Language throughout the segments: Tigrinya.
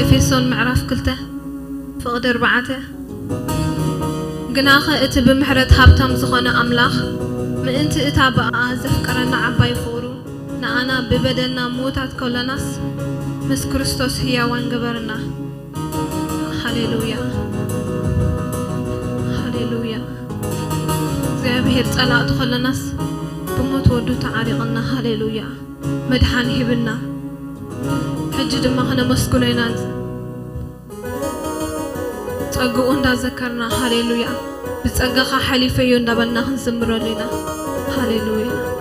إفسون معرف كلته فقدر بعته جناخ اتب محرت هابتم زخنا أملاخ ما أنت اتابع زفكرنا عباي فورو نأنا ببدلنا موتات كل ناس مس كريستوس هي وانجبرنا هاليلويا هاليلويا زي بهير صلاة كل ناس بموت ودو تعارقنا هاليلويا مدحان هبنا حج دما خنا مسكونينا تأجو أندا ذكرنا هاليلويا بتأجخ حليفة يوندا بنا خنزمر لنا هاليلويا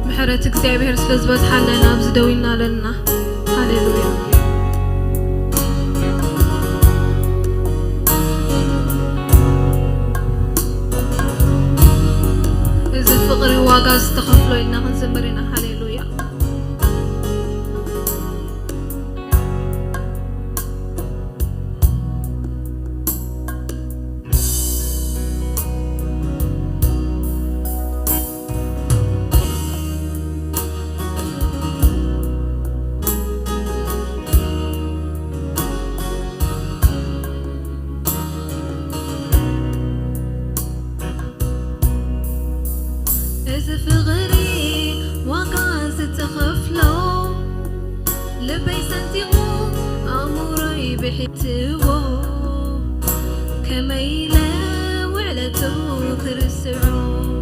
محرتك زي بهر سلزبز حالنا بزدوينا لنا هاليلويا فقري واقاز تخفلو إننا خنزمرنا هاليلويا فغري وقاز تخفلو لبي سنتيغو أموري بحتوو كميلة وعلتو كرسعو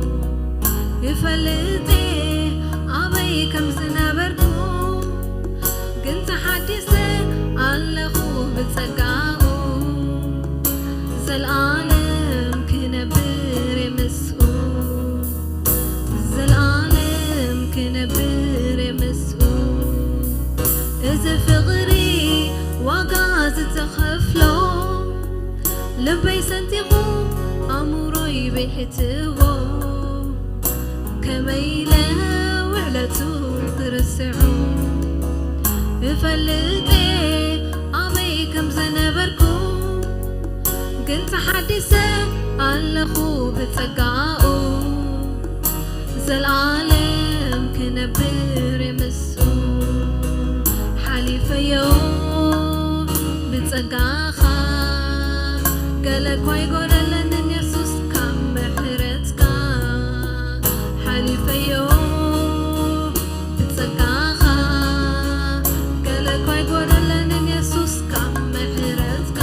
يفلتي أبي كم سنبركو كنت حديثة اللخو بتسقاو زالعالم كنبري مسؤول العالم كنبر مسؤول إذا فغري وقاز تخفلو لبي سنتيغو أموري بحتوو كميلة وعلتو ترسعو فلتي أبي كم زنبركو كنت حديثة اللخو بتسقاو العالم كنبر مسؤول حليفة يوم بتسقاخا قالك واي قولن إن يسوس كم محرتك حليفة يوم بتسقاخا قالك واي قولن إن يسوس كم محرتك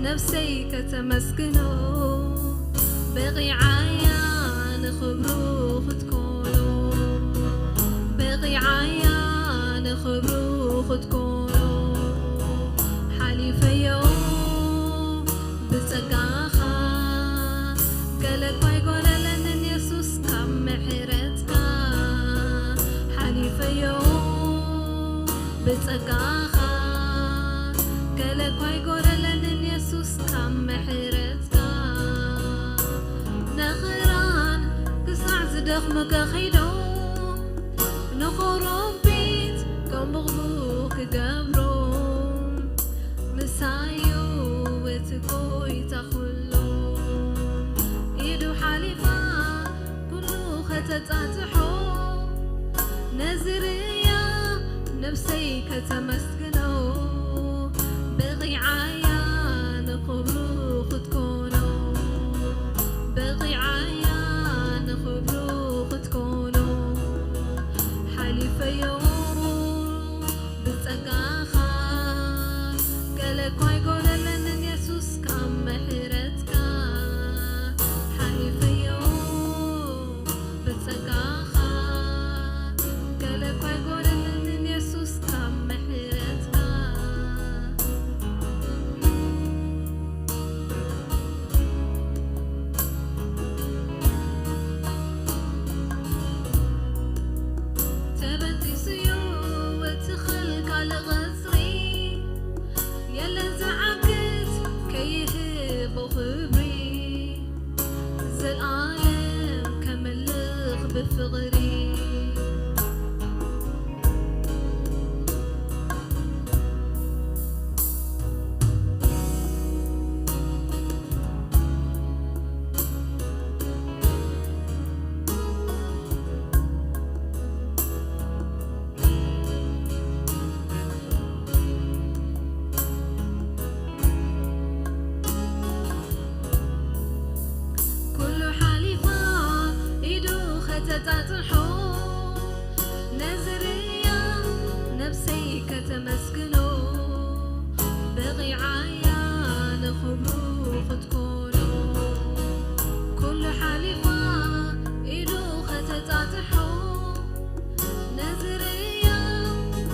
نفسي كتمسكنو بغي عيان خبرو خدكونو بغي عيان خبرو خدكونو حليفة يوم بسقاخا قالك واي قولن إن يسوس كم محرتك حليفة يوم بسقاخا قالك واي قولن إن يسوس كم محرتك نخران قصع زدخمك خيدو نخرب بيت كم بغبوك قبرو مسايو وتكوي تخلو إيدو حليفة كله ختتاتحو نزرية نفسي كتمسكنو بغي عيان خبرو خدكونو بغي عيان خبرو خدكونو حليفة يوم بتسقاخا قالك واي قولن إن يسوس كم محرتك حليفة يوم بفغري تتطحو نزريا نفسي كتمسكنو بغي عيان خبرو ختكونو كل حليفة إيدو ختتطحو نزريا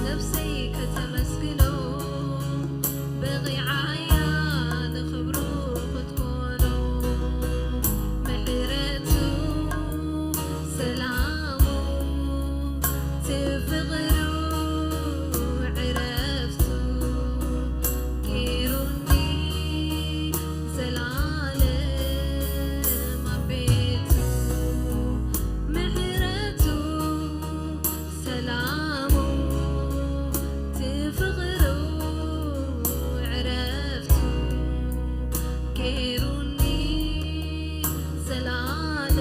نفسي كتمسكنو بغي عيان خبرو ختكونو محرتو سلامو تفغرو عرفتو كيروني زلالم عبيتو محرتو سلامو تفغرو عرفتو كيروني زلالم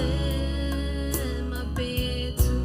عبيتو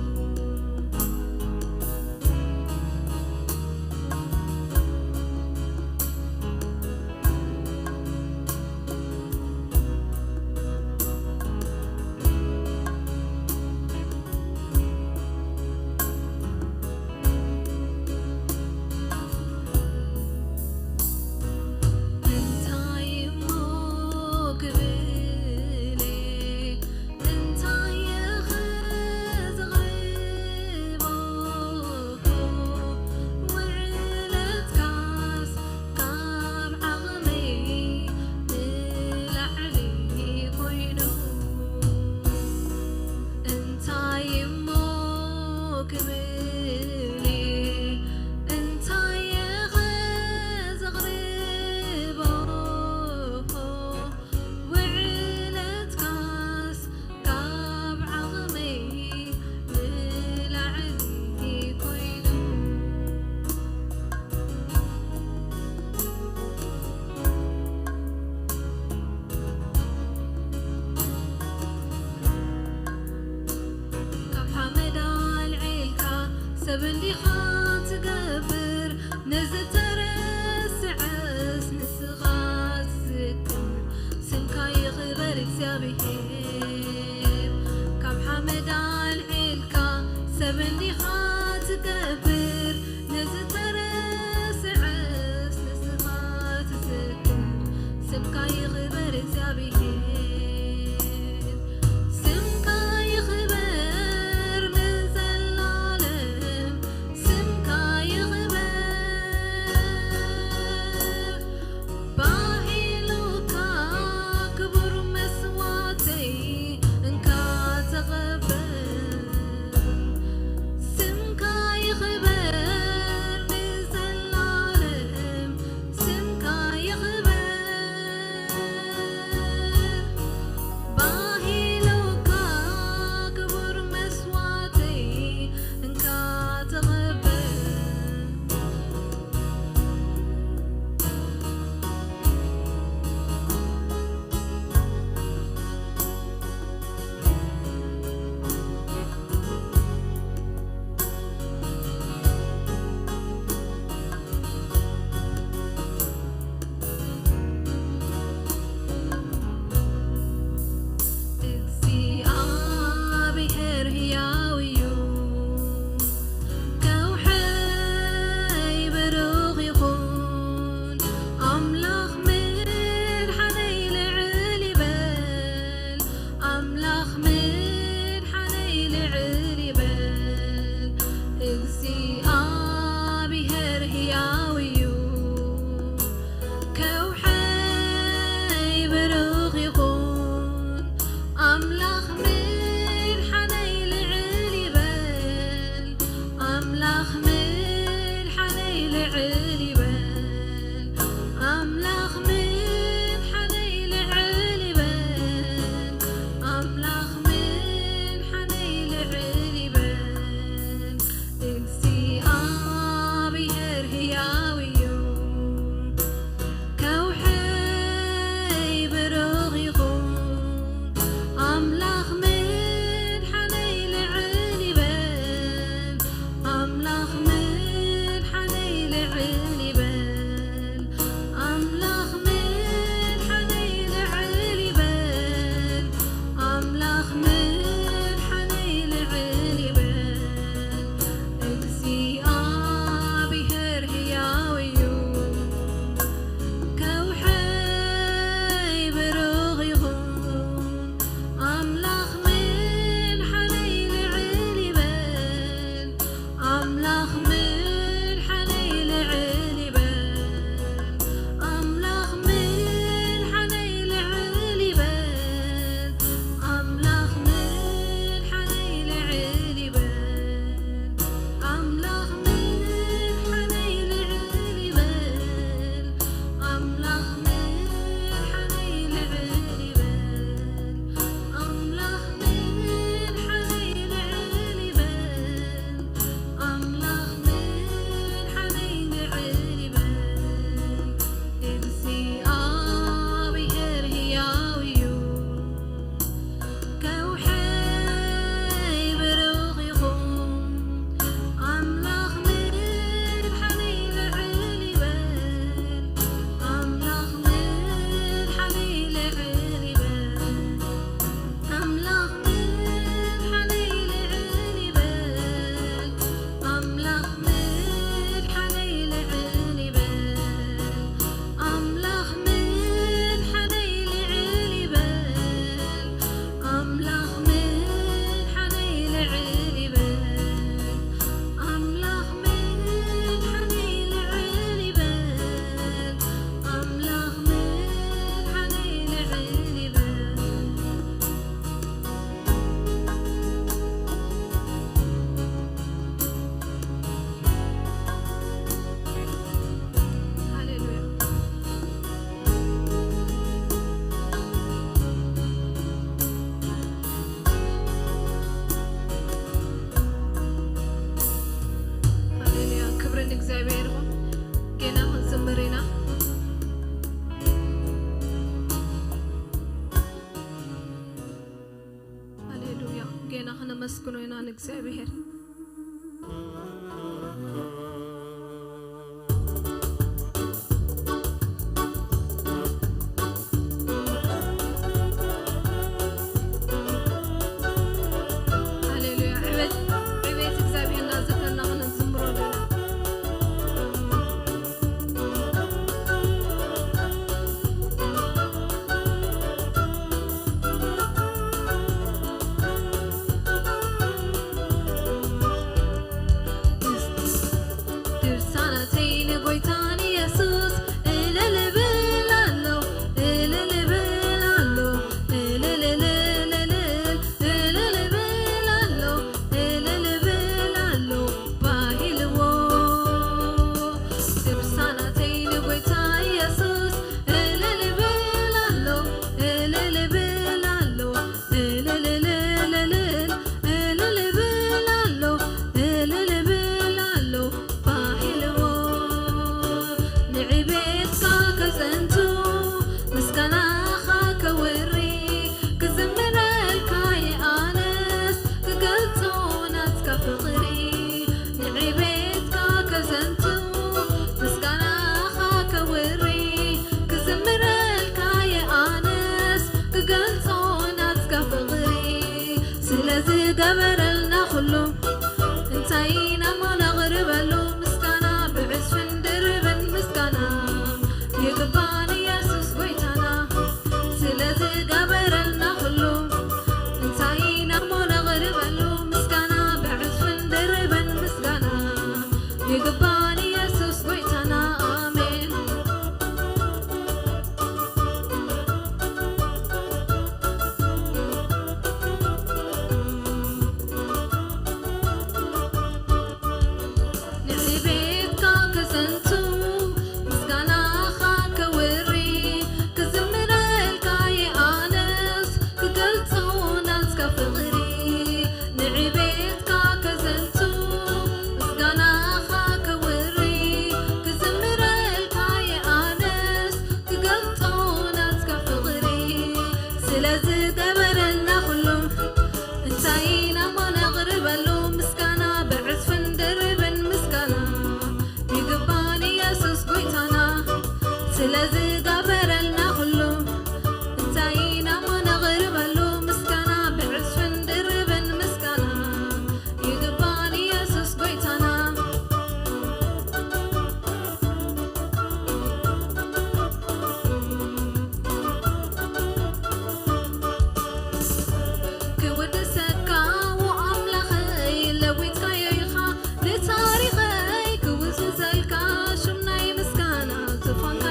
سبندي خات قبر نزترس عس نسخات سكر سمكاي غبر اكزابيهير كم حمد العلكا سبندي خات قبر نزترس عس نسخات سكر سمكاي غبر اكزابيهير سمكاي غبر من زلالم سمكاي غبر باهي لوكا كبر مسواتي جينا خنا مسكنو ينا نكسبير قبرلنا خلو انتينا ما نغرب له مسكنا بعزف درب مسكنا يقباني يسوس قويتنا سلازي قبرلنا خلو انتينا ما نغرب له مسكنا بعزف درب مسكنا يقباني يسوس قويتنا آمين ስለዚህ ገበረልና ሁሉ እንታይና ማነغرب له مسكنا بعزف درب مسكنا يقبان يسوس قويتنا كود سكا واملخي لويت كايخا لتاريخي كوز زلكا شمناي مسكنا زفان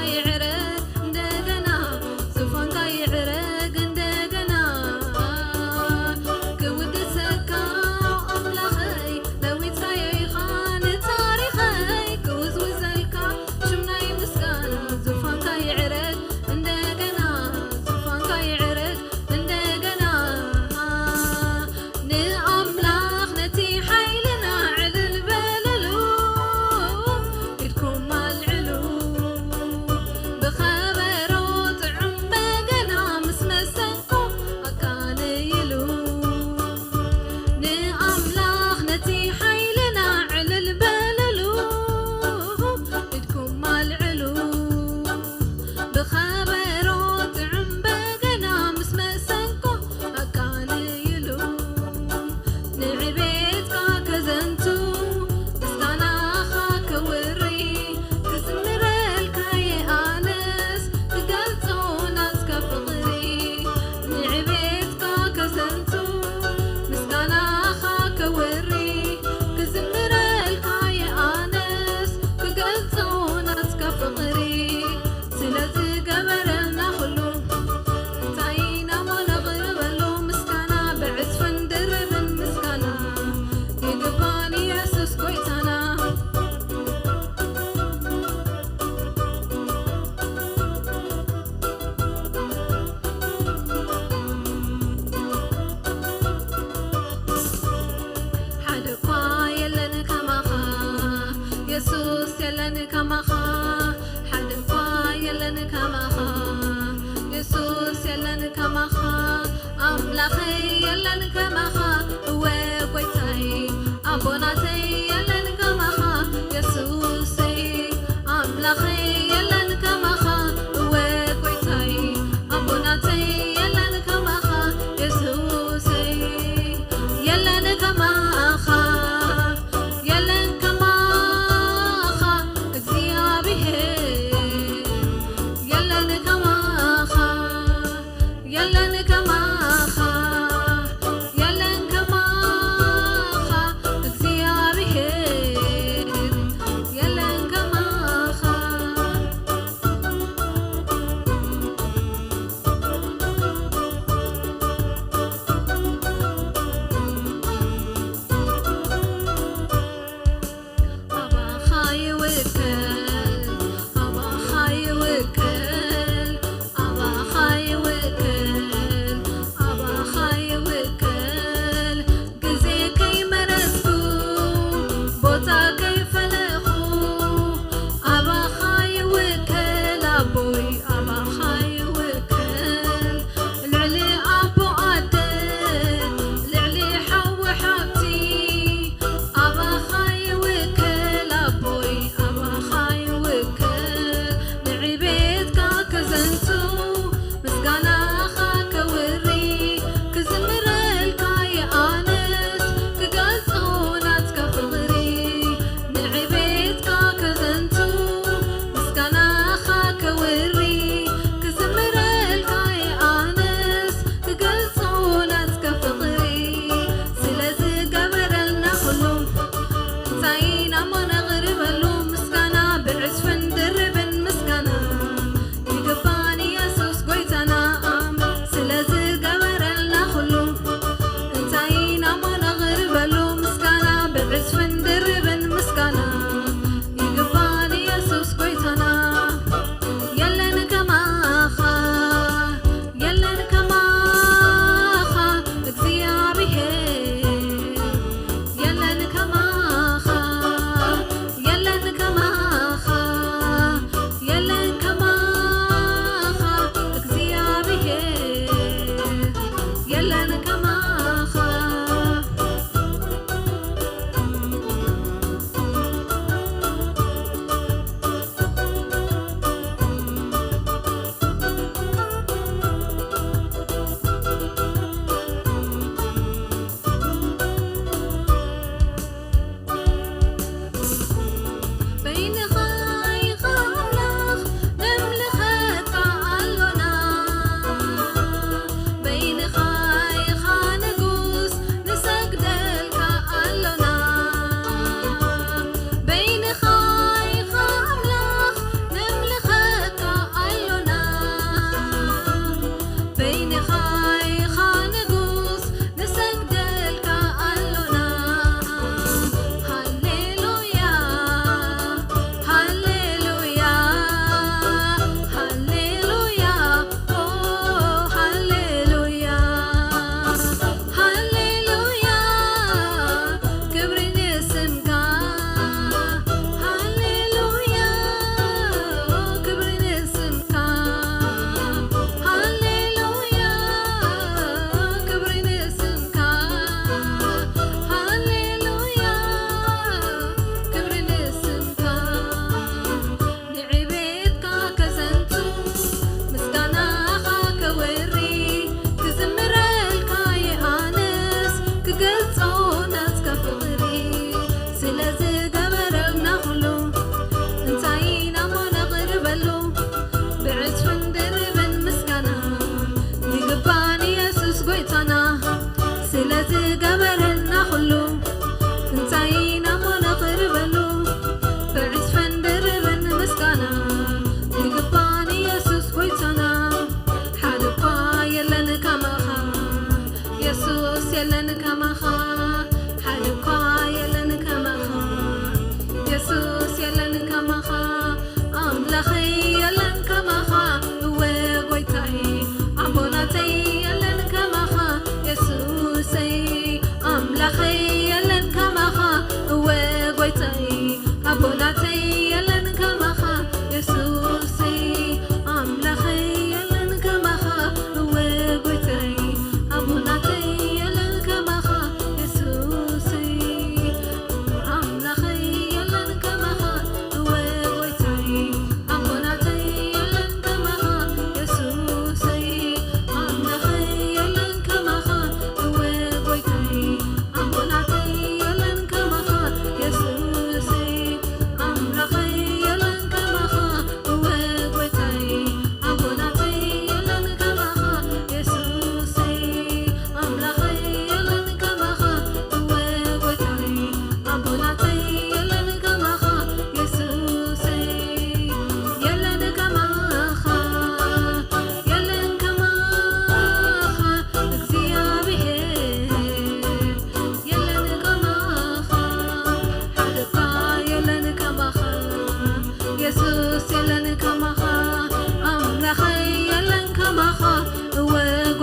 يسوس يلن كماخا حد فا يلن كماخا يسوس يلن كماخا أملاخي يلن كماخا يلن كماخا يلن كماخا እግዚአብሔር يلن كماخا أبا خاي وكل أبا خاي وكل أبا خاي وكل أبا خاي وكل جزي كي مرسكو بوتا كيف لخو أبا خاي وكل أبوي أبا خاي وكل العلي أبو عدل العلي حو حبتي أبا خاي وكل أبوي أبا خاي وكل نعبيتك كزنتو مسقانا خاك وري كزمر الكاي آنس كقلصونات كفغري نعبيتك كزنتو مسقانا خاك وري كزمر الكاي آنس كقلصونات كفغري سلازي قبرلنا خلوم انتاينا ما نغربلو مسقانا بعزفن دربن مسقانا يقباني يسوس قويتنا سلازي قبرلنا خلوم انتاينا ما نغربلو مسقانا بعزفن دربن مسقانا يقباني يسوس قويتنا يلن كماخا يلن كماخا እግዚአብሔር يلن كماخا يلن كماخا يلن كماخا እግዚአብሔር يلن كماخا بين خاي خاملخ نملخك علونا بين خاي خانقوس نسجدلك علونا بين خاي خاملخ نملخك علونا بين خاي خانقوس نسجدلك علونا هللويا هللويا هللويا أوه هللويا هللويا كبرين اسمك هللويا كبرين اسمك هللويا كبرين اسمك هللويا كبرين اسمك نعبيتك كزنتو مسقانا خاك وري كزمر الكاي آنس كقلصونات كفغري سلازي قبرلنا خلو انتاينا ما نغربلو بعزفن دربن مسقانا يقباني يسوس قويتنا سلازي قبرلنا خلو انتاينا ما نغربلو بعزفن دربن مسقانا يقباني يسوس قويتنا حالقا يلن كماخا يسوس يلن كماخا حالقا يلن كماخا يسوس يلن كماخا أملخي يلن كماخا وقويتاي عبوناتي يلن كماخا يسوسي أملخي يلن كماخا وقويتاي عبوناتي يلن كماخا يسوسي أملخي يلن كماخا وقويتاي عبوناتي يلن كماخا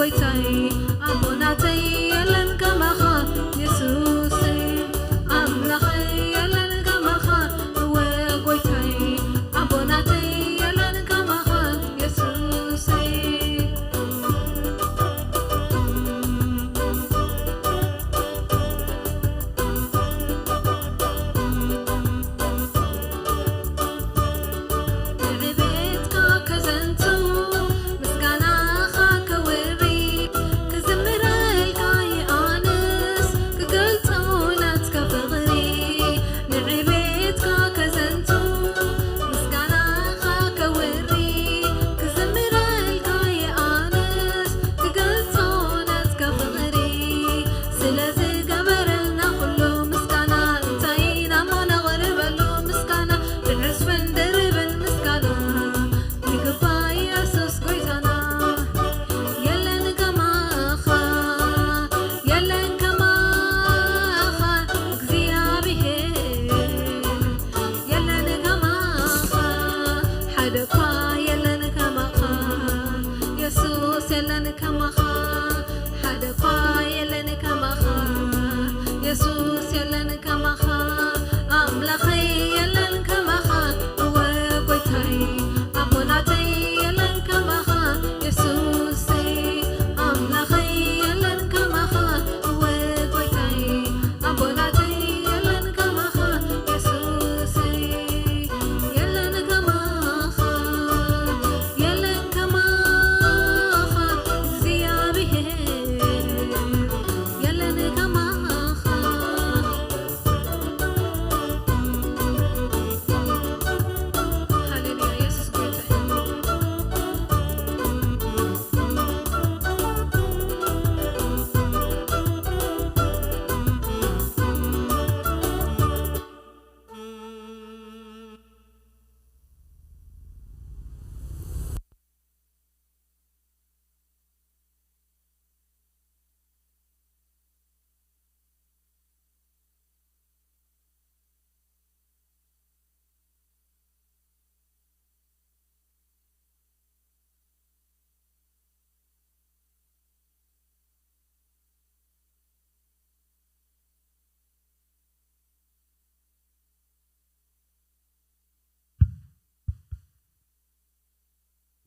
goitay abonatay yalan kamaha Jesus amlakhay yalan kamaha we goitay abonatay yalan kamaha Jesus Jesus yalan kamaha amlakhay yalan kamaha we goitay abonatay yalan kamaha Jesus amlakhay yalan kamaha we goitay abonatay yalan kamaha Jesus yalan kamaha ziyabihe yalan kamaha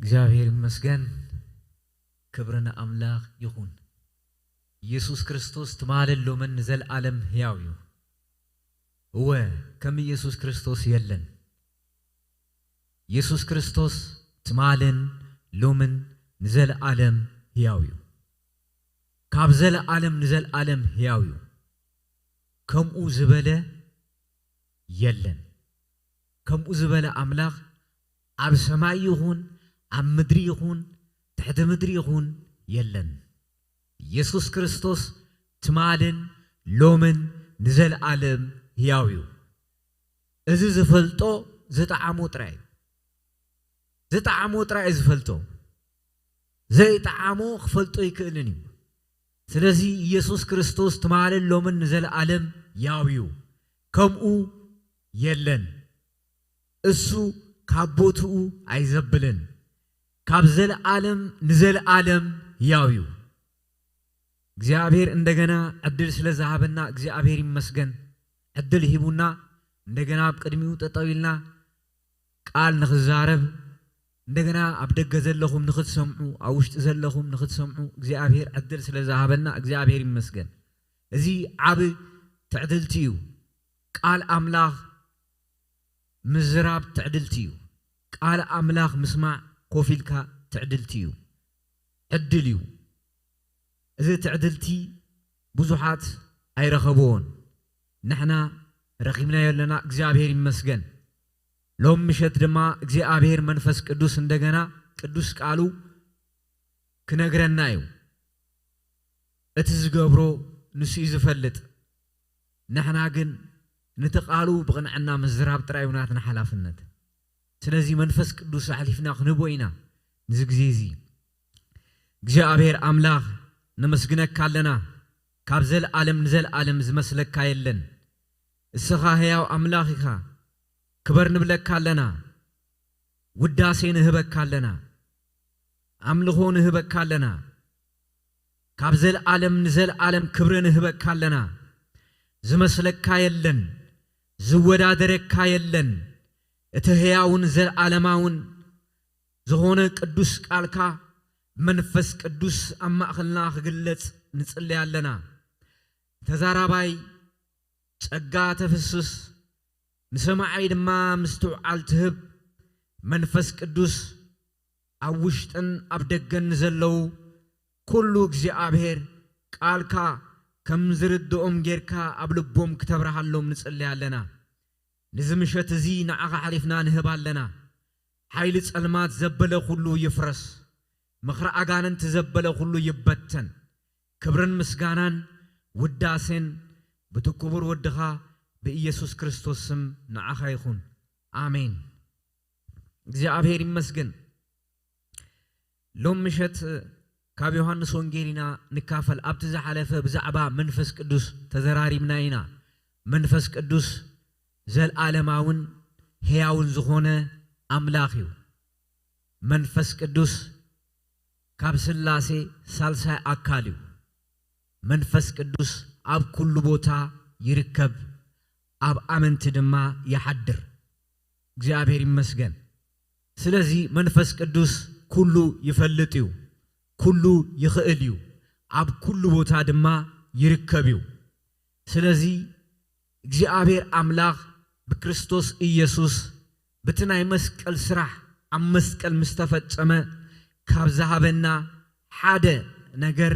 እግዚአብሔር ይመስገን ክብርና አምላክ ይሁን ኢየሱስ ክርስቶስ ተማለሎመን ዘለዓለም ሕያው እዩ ወ ከም ኢየሱስ ክርስቶስ የለን ኢየሱስ ክርስቶስ ተማለን ሎመን ዘለዓለም ሕያው እዩ ካብ ዘለዓለም ንዘለዓለም ሕያው እዩ ከምኡ ዝበለ የለን ከምኡ ዝበለ አምላክ ኣብ ሰማይ ይሁን ኣብ ምድሪ ይሁን ትሕተ ምድሪ ይሁን የለን ኢየሱስ ክርስቶስ ትማልን ሎምን ንዘለዓለም ሕያው እዩ እዚ ዝፈልጦ ዘጣዓሞ ጥራይ ዝፈልጦ ዘይጣዓሞ ክፈልጦ ይክእልን እዩ ስለዚ ኢየሱስ ክርስቶስ ትማልን ሎምን ንዘለዓለም ሕያው እዩ ከምኡ የለን እሱ ካብ ቦትኡ ኣይዘብልን ካብ ዘለዓለም ንዘለዓለም ሕያው እዩ እግዚአብሔር እንደገና ዕድል ስለዛሃበና እግዚአብሔር ይመስገን ዕድል ሂቡና እንደገና በቅድሚው ተጣዊልና ቃል ንኽዛረብ እንደገና ኣብ ደገ ዘለኹም ንኽትሰምዑ ኣብ ውሽጢ ዘለኹም ንኽትሰምዑ እግዚአብሔር ዕድል ስለዛሃበና እግዚአብሔር ይመስገን እዚ ዓብ ትዕድልቲ እዩ ቃል አምላክ ምዝራብ ትዕድልቲ እዩ ቃል አምላክ ምስማዕ ኮፊልካ ትዕድልቲ እዩ ዕድል እዩ እዚ ትዕድልቲ ብዙሓት ኣይረኸብዎን ንሕና ረኺብናዮ ኣለና እግዚአብሔር ይመስገን ሎም ምሸት ድማ እግዚአብሔር መንፈስ ቅዱስ እንደገና ቅዱስ ቃሉ ክነግረና እዩ እቲ ዝገብሮ ንሱ ዝፈልጥ ንሕና ግን ነቲ ቃሉ ብቕንዕና ምዝራብ ጥራይ እዩ ናትና ሓላፍነት ስለዚ መንፈስ ቅዱስ ሓሊፍና ክንቦ ኢና ንዚ ግዜ እዚ እግዚአብሔር አምላክ ነመስግነካ ኣለና ካብ ዘለዓለም ንዘለዓለም ዝመስለካ የለን እስኻ ሕያው አምላክ ኢኻ ክበር ንብለካ ኣለና ውዳሴ ንህበካ ኣለና አምልኾ ንህበካ ኣለና ካብ ዘለዓለም ንዘለዓለም ክብርን ህበካ ኣለና ዝመስለካ የለን ዝወዳደረካ የለን እቲ ህያውን ዘለዓለማውን ዝኾነ ቅዱስ ቃልካ መንፈስ ቅዱስ ኣብ ማእኸልና ክግለጽ ንጽልይ ኣለና ተዛራባይ ጸጋ ተፍስስ ንሰማዓይ ድማ ምስትውዓል ትህብ መንፈስ ቅዱስ ኣብ ውሽጥን ኣብ ደገን ዘለዉ ኩሉ እግዚአብሔር ቃልካ ከም ዝርድኦም ጌርካ ኣብ ልቦም ክተብረሃሎም ንጽልይ ኣለና ንዚ ምሸት እዚ ንዓኻ ሓሊፍና ንህብ ኣለና ሓይሊ ጸልማት ዘበለ ኩሉ ይፍረስ ምኽሪ ኣጋንንት ዘበለ ኩሉ ይበተን ክብርን ምስጋናን ውዳሴን ብትክቡር ወድኻ በኢየሱስ ክርስቶስ ስም ንዓኻ ይኹን አሜን እግዚአብሔር ይመስገን ሎም ምሸት ካብ ዮሐንስ ወንጌልና ንካፈል ኣብቲ ዝሓለፈ ብዛዕባ መንፈስ ቅዱስ ተዘራሪብና ኢና መንፈስ ቅዱስ ዘለዓለማውን ሕያውን ዝኾነ ኣምላኽ እዩ መንፈስ ቅዱስ ካብ ስላሴ ሳልሳይ ኣካል እዩ መንፈስ ቅዱስ ኣብ ኩሉ ቦታ ይርከብ ኣብ ኣመንቲ ድማ ይሓድር እግዚአብሔር ይመስገን ስለዚ መንፈስ ቅዱስ ኩሉ ይፈልጥ እዩ ኩሉ ይኽእል እዩ ኣብ ኩሉ ቦታ ድማ ይርከብ እዩ ስለዚ እግዚአብሔር ኣምላኽ ብክርስቶስ ኢየሱስ ብትናይ መስቀል ስራሕ ኣብ መስቀል ምስተፈጸመ ካብ ዝሃበና ሓደ ነገር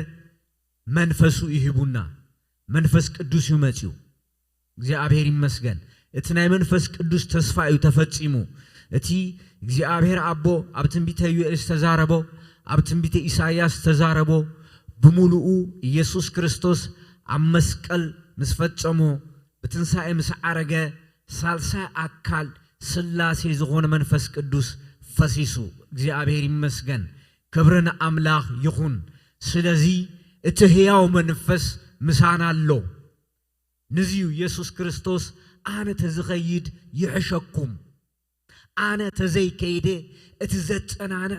መንፈሱ ይሂቡና መንፈስ ቅዱስ ይመጽኡ እግዚአብሔር ይመስገን እቲ ናይ መንፈስ ቅዱስ ተስፋ እዩ ተፈጺሙ እቲ እግዚአብሔር አቦ ኣብ ትንቢተ ዮኤል ተዛረቦ ኣብ ትንቢተ ኢሳይያስ ተዛረቦ ብሙሉኡ ኢየሱስ ክርስቶስ ኣብ መስቀል ምስፈጸሞ ብትንሳኤ ምስ ዓረገ ሳልሳይ ኣካል ስላሴ ዝኾነ መንፈስ ቅዱስ ፈሲሱ እግዚአብሔር ይመስገን ክብርን ኣምላኽ ይኹን ስለዚ እቲ ሕያው መንፈስ ምሳና ኣሎ ንዚዩ ኢየሱስ ክርስቶስ ኣነ ተዝኸይድ ይሕሸኩም ኣነ ተዘይከይደ እቲ ዘጸናነ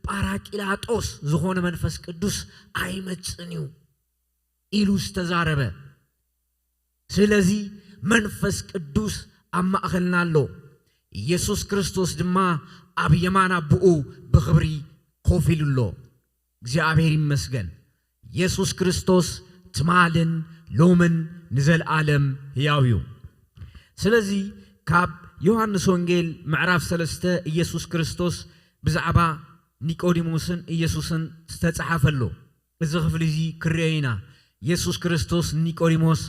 ጳራቂላጦስ ዝኾነ መንፈስ ቅዱስ ኣይመጽን እዩ ኢሉ ዝተዛረበ ስለዚ መንፈስ ቅዱስ ኣብ ማእኸልና ኣሎ ኢየሱስ ክርስቶስ ድማ ኣብ የማን አብኡ ብኽብሪ ኮፍ ኢሉ ኣሎ እግዚአብሔር ይመስገን ኢየሱስ ክርስቶስ ትማልን ሎምን ንዘለዓለም ሕያው እዩ ስለዚ ካብ ዮሐንስ ወንጌል ምዕራፍ 3 ኢየሱስ ክርስቶስ ብዛዕባ ኒቆዲሞስን ኢየሱስን ዝተጻሕፈሎ እዚ ክፍሊ እዚ ክርአይና ኢየሱስ ክርስቶስ ኒቆዲሞስ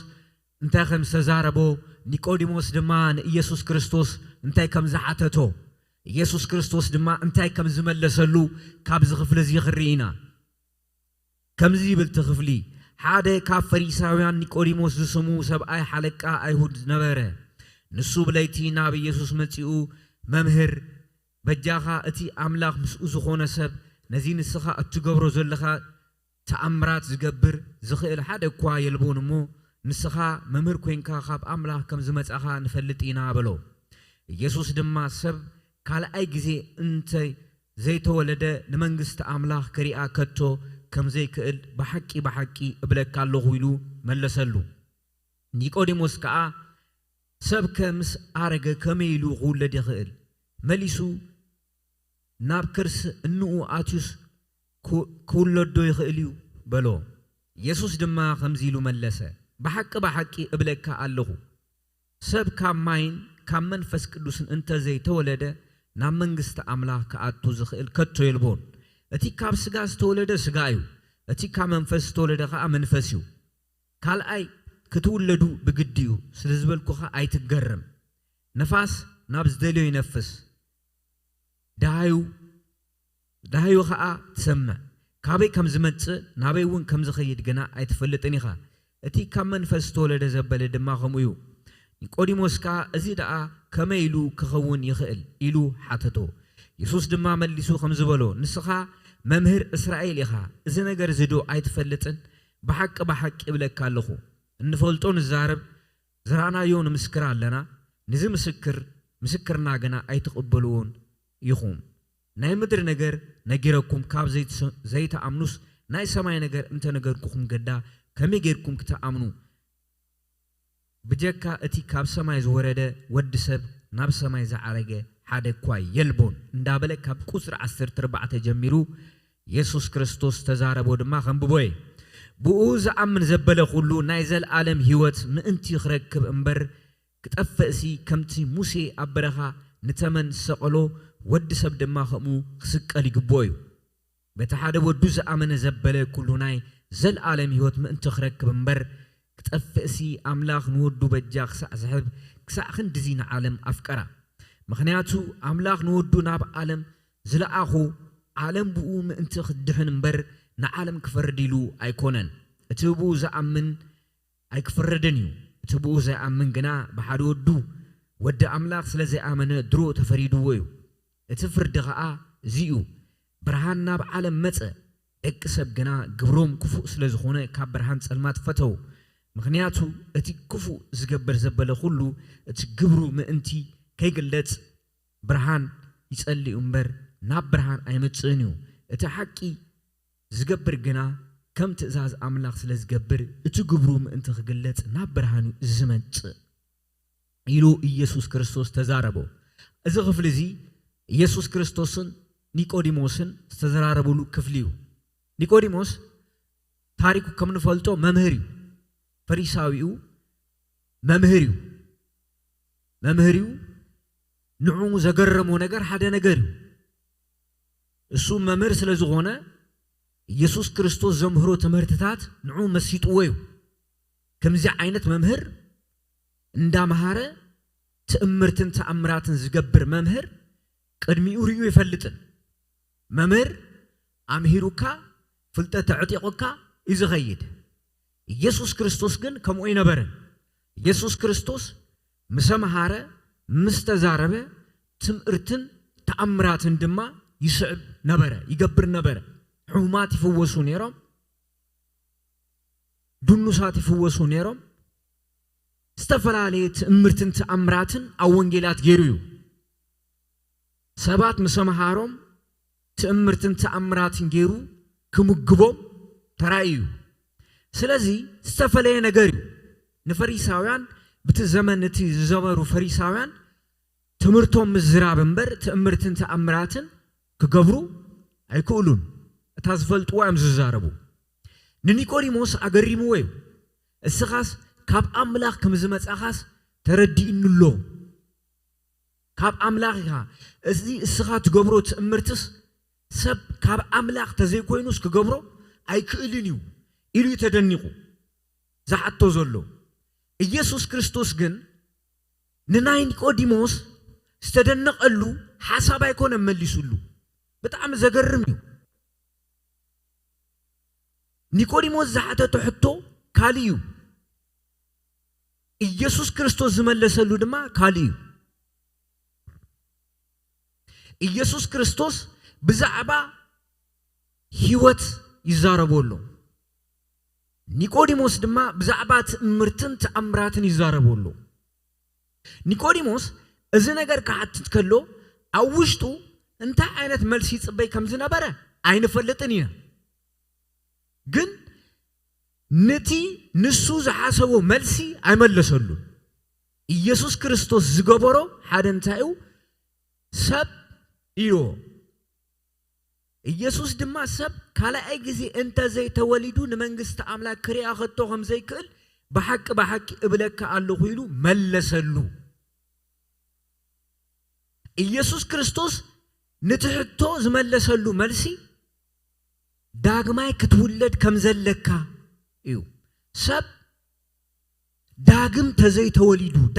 እንታይ ከም ዝተዛረቦ ኒቆዲሞስ ድማ ንኢየሱስ ክርስቶስ እንታይ ከም ዝሓተቶ ኢየሱስ ክርስቶስ ድማ እንታይ ከም ዝመለሰሉ ካብ እዚ ክፍሊ እዚ ክርአይና ከምዚ ይብል ክፍሊ ሓደ ካብ ፈሪሳውያን ኒቆዲሞስ ዝስሙ ሰብኣይ ሓለቃ ኣይሁድ ነበረ ንሱ ብለይቲ ናብ ኢየሱስ መጺኡ መምህር በጃኻ እቲ ኣምላኽ ምስኡ ዝኾነ ሰብ ነዚ ንስኻ እትገብሮ ዘለኻ ተኣምራት ዝገብር ዝኽእል ሓደ እኳ የልቦን እሞ ንስኻ መምህር ኮይንካ ካብ ኣምላኽ ከም ዝመጻኻ ንፈልጥ ኢና በሎ ኢየሱስ ድማ ሰብ ካልኣይ ግዜ እንተይ ዘይተወለደ ንመንግስቲ ኣምላኽ ክሪኣ ከቶ ከም ዘይክእል ብሓቂ እብለካ ኣለኹ ኢሉ መለሰሉ ኒቆዲሞስ ከዓ ሰብ ከምስ ኣረገ ከመይ ኢሉ ክውለድ ይኽእል መሊሱ ናብ ከርሲ እንኡ ኣትዩስ ክውለዶ ይኽእል እዩ በሎ ኢየሱስ ድማ ከምዚ ኢሉ መለሰ ብሓቂ እብለካ ኣለኹ ሰብ ካብ ማይን ካብ መንፈስ ቅዱስን እንተዘይተወለደ ናብ መንግስቲ ኣምላኽ ክኣቱ ዝኽእል ከቶ የልቦን እቲ ካብ ስጋ ዝተወለደ ስጋ እዩ እቲ ካብ መንፈስ ዝተወለደ ከዓ መንፈስ እዩ ካልኣይ ክትውለዱ ብግዲ እዩ ስለዝበልኩኻ ኣይትገረም ነፋስ ናብ ዝደልዮ ይነፍስ ዳሃዩ ከዓ ትሰምዕ ካበይ ከም ዝመጽእ ናበይ እውን ከም ዝኸይድ ግና ኣይትፈልጥን ኢኻ እቲ ካብ መንፈስ ዝተወለደ ዘበለ ድማ ከምኡ እዩ ኒቆዲሞስ ከዓ እዚ ደኣ ከመይ ኢሉ ክኸውን ይኽእል ኢሉ ሓተቶ ኢየሱስ ድማ መሊሱ ከም ዝበሎ ንስኻ መምህር እስራኤል ኢኻ እዚ ነገር ዝዶ ኣይትፈልጥን ብሓቂ እብለካ ኣለኹ እንፈልጦ ንዛረብ ዝራእናዮ ንምስክር ኣለና ንዚ ምስክርና ግና ኣይትቕበልዎን ኢኹም ናይ ምድር ነገር ነጊረኩም ካብ ዘይተኣምኑስ ናይ ሰማይ ነገር እንተ ነገርኩኹም ገዳ ከመይ ጌርኩም ክትኣምኑ ብጀካ እቲ ካብ ሰማይ ዝወረደ ወዲ ሰብ ናብ ሰማይ ዝዓረገ ሓደ እኳ የልቦን እንዳበለ ካብ ቁጽር 14 ጀሚሩ ኢየሱስ ክርስቶስ ተዛረቦ ድማ ከምብቦይ ብኡ ዝኣምን ዘበለ ሁሉ ናይ ዘለዓለም ህይወት ምእንቲ ክረክብ እምበር ክጠፍእሲ ከምቲ ሙሴ ኣብ በረኻ ንተመን ሰቀሎ ወዲ ሰብ ድማ ከምኡ ክስቀል ይግቦዩ በቲ ሓደ ወዱ ዝኣመነ ዘበለ ኩሉ ናይ ዘለዓለም ህይወት ምእንቲ ክረክብ እምበር ክጠፍእሲ ኣምላኽ ንወዱ በጃ ክሳዕ ዝሕብ ክሳዕ ክንድዚ ንዓለም ኣፍቀራ ምኽንያቱ ኣምላኽ ንወዱ ናብ ዓለም ዝለኣኹ ዓለም ብኡ ምእንቲ ክድሕን እምበር ንዓለም ክፈርድ ኢሉ ኣይኮነን እቲ ብኡ ዝኣምን ኣይክፈርድን እዩ እቲ ብኡ ዘይኣምን ግና ብሓደ ወዱ ወዲ ኣምላኽ ስለ ዘይኣመነ ድሮ ተፈሪድዎ እዩ እቲ ፍርዲ ከዓ እዚኡ ብርሃን ናብ ዓለም መፀ ደቂ ሰብ ግና ግብሮም ክፉእ ስለ ዝኾነ ካብ ብርሃን ጸልማት ፈተው ምኽንያቱ እቲ ክፉእ ዝገብር ዘበለ ሁሉ እቲ ግብሩ ምእንቲ ከይግለጽ ብርሃን ይጸልዩ እምበር ናብ ብርሃን ኣይመጽእን እዩ እቲ ሓቂ ዝገብር ግና ከም ትእዛዝ ኣምላኽ ስለ ዝገብር እቲ ግብሩ ምእንቲ ክግለጽ ናብ ብርሃን ዝመጽእ ኢሉ ኢየሱስ ክርስቶስ ተዛረቦ እዚ ክፍሊ እዚ ኢየሱስ ክርስቶስን ኒቆዲሞስን ዝተዘራረበሉ ክፍሊ እዩ ኒቆዲሞስ ታሪኩ ከም ንፈልጦ መምህር እዩ ፈሪሳዊው መምህር እዩ ንዑ ዘገረሞ ነገር ሓደ ነገር እዩ እሱ መምህር ስለ ዝኾነ ኢየሱስ ክርስቶስ ዘምህሮ ትምህርትታት ንዑ መሲጥዎ እዩ ከምዚ ዓይነት መምህር እንዳመሃረ ትእምርትን ተኣምራትን ዝገብር መምህር ቅድሚኡ ርዩ ይፈልጥን መምህር ኣምሂሩካ ፍልጠት ዕጢቑካ እዩ ዝኸይድ ኢየሱስ ክርስቶስ ግን ከምኡ ይነበረን ኢየሱስ ክርስቶስ ምሰመሃረ ምስተዛረበ ትምርትን ተኣምራትን ድማ ይስዕብ ነበረ ይገብር ነበረ ሕሙማት ይፍወሱ ነይሮም ድኑሳት ይፍወሱ ነይሮም ዝተፈላለዩ ትምርትን ተኣምራትን ኣብ ወንጌላት ገይሩ እዩ ሰባት ምሰመሃሮም ትምርትን ተኣምራትን ገይሩ ክምግቦም ተራእዩ ስለዚ ዝተፈለየ ነገር እዩ ንፈሪሳውያን በቲ ዘመን እቲ ዝዘመሩ ፈሪሳውያን ትምርቶም ምዝራብ እምበር ትምርትን ተኣምራትን ክገብሩ ኣይክእሉን እታ ዝፈልጥዎ እዮም ዝዛረቡ ንኒቆዲሞስ ኣገሪምዎ እዩ እስኻስ ካብ ኣምላኽ ከም ዝመጻኻስ ተረዲእንሎ ካብ ኣምላኽ ኢኻ እዚ እስኻ ትገብሮ ትእምርትስ ሰብ ካብ ኣምላኽ ተዘይኮይኑስ ክገብሮ ኣይክእልን እዩ ኢሉ ተደኒቁ ዝሓቶ ዘሎ ኢየሱስ ክርስቶስ ግን ንናይ ኒቆዲሞስ ዝተደነቀሉ ሓሳብ ኣይኮነ መሊሱሉ በጣም ዘገርም እዩ ኒቆዲሞስ ዝሓተቶ ሕቶ ካሊዩ ኢየሱስ ክርስቶስ ዝመለሰሉ ድማ ካሊዩ ኢየሱስ ክርስቶስ ብዛዕባ ህይወት ይዛረበሉ ኒቆዲሞስ ድማ ብዛዕባ ትእምርትን ተኣምራትን ይዛረበሉ ኒቆዲሞስ እዚ ነገር ከሓትት ከሎ ኣብ ውሽጡ እንታይ ዓይነት መልሲ ጽበይ ከም ዝነበረ ኣይንፈልጥን ኢና ግን ነቲ ንሱ ዝሓሰቦ መልሲ ኣይመለሰሉ ኢየሱስ ክርስቶስ ዝገበሮ ሓደ እንታይ እዩ ሰብ ኢሎ ኢየሱስ ድማ ሰብ ካልኣይ ግዜ እንተ ዘይተወሊዱ ንመንግስቲ ኣምላክ ክሪኣ ከቶ ከም ዘይክእል ብሓቂ እብለካ ኣለኹ ኢሉ መለሰሉ ኢየሱስ ክርስቶስ ንትሕቶ ዝመለሰሉ መልሲ ዳግማይ ክትውለድ ከም ዘለካ እዩ ሰብ ዳግም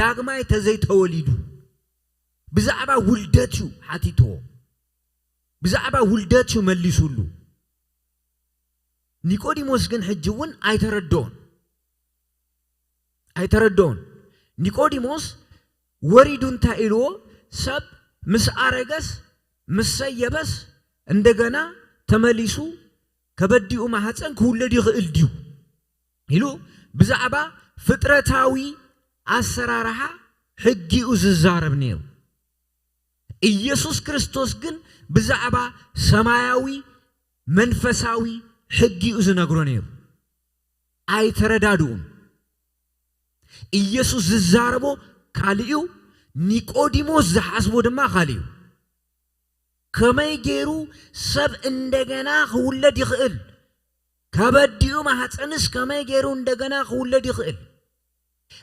ዳግማይ ተዘይተወሊዱ ብዛዕባ ውልደቱ ሓቲትዎ ብዛዕባ ውልደቱ መሊሱሉ ኒቆዲሞስ ግን ሕጂውን ኣይተረዶን ኒቆዲሞስ ወሪዱ እንታይ ኢልዎ ሰብ ምስ አረገስ ምስ ሰየበስ እንደገና ተመሊሱ ከበዲኡ ማህፀን ክውለድ ይኽእል ዲዩ ኢሉ ብዛዕባ ፍጥረታዊ አሰራራሃ ሕጊኡ ዝዛረብ ነይሩ ኢየሱስ ክርስቶስ ግን ብዛዕባ ሰማያዊ መንፈሳዊ ሕጊኡ ዝነግሮ ነይሩ ኣይተረዳድኡን ኢየሱስ ዝዛረቦ ካልኡ ኒቆዲሞስ ዝሓስቦ ድማ ካልኡ ከመይ ገይሩ ሰብ እንደገና ክውለድ ይኽእል ከበዲኡ ማሕፀንስ ከመይ ገይሩ እንደገና ክውለድ ይኽእል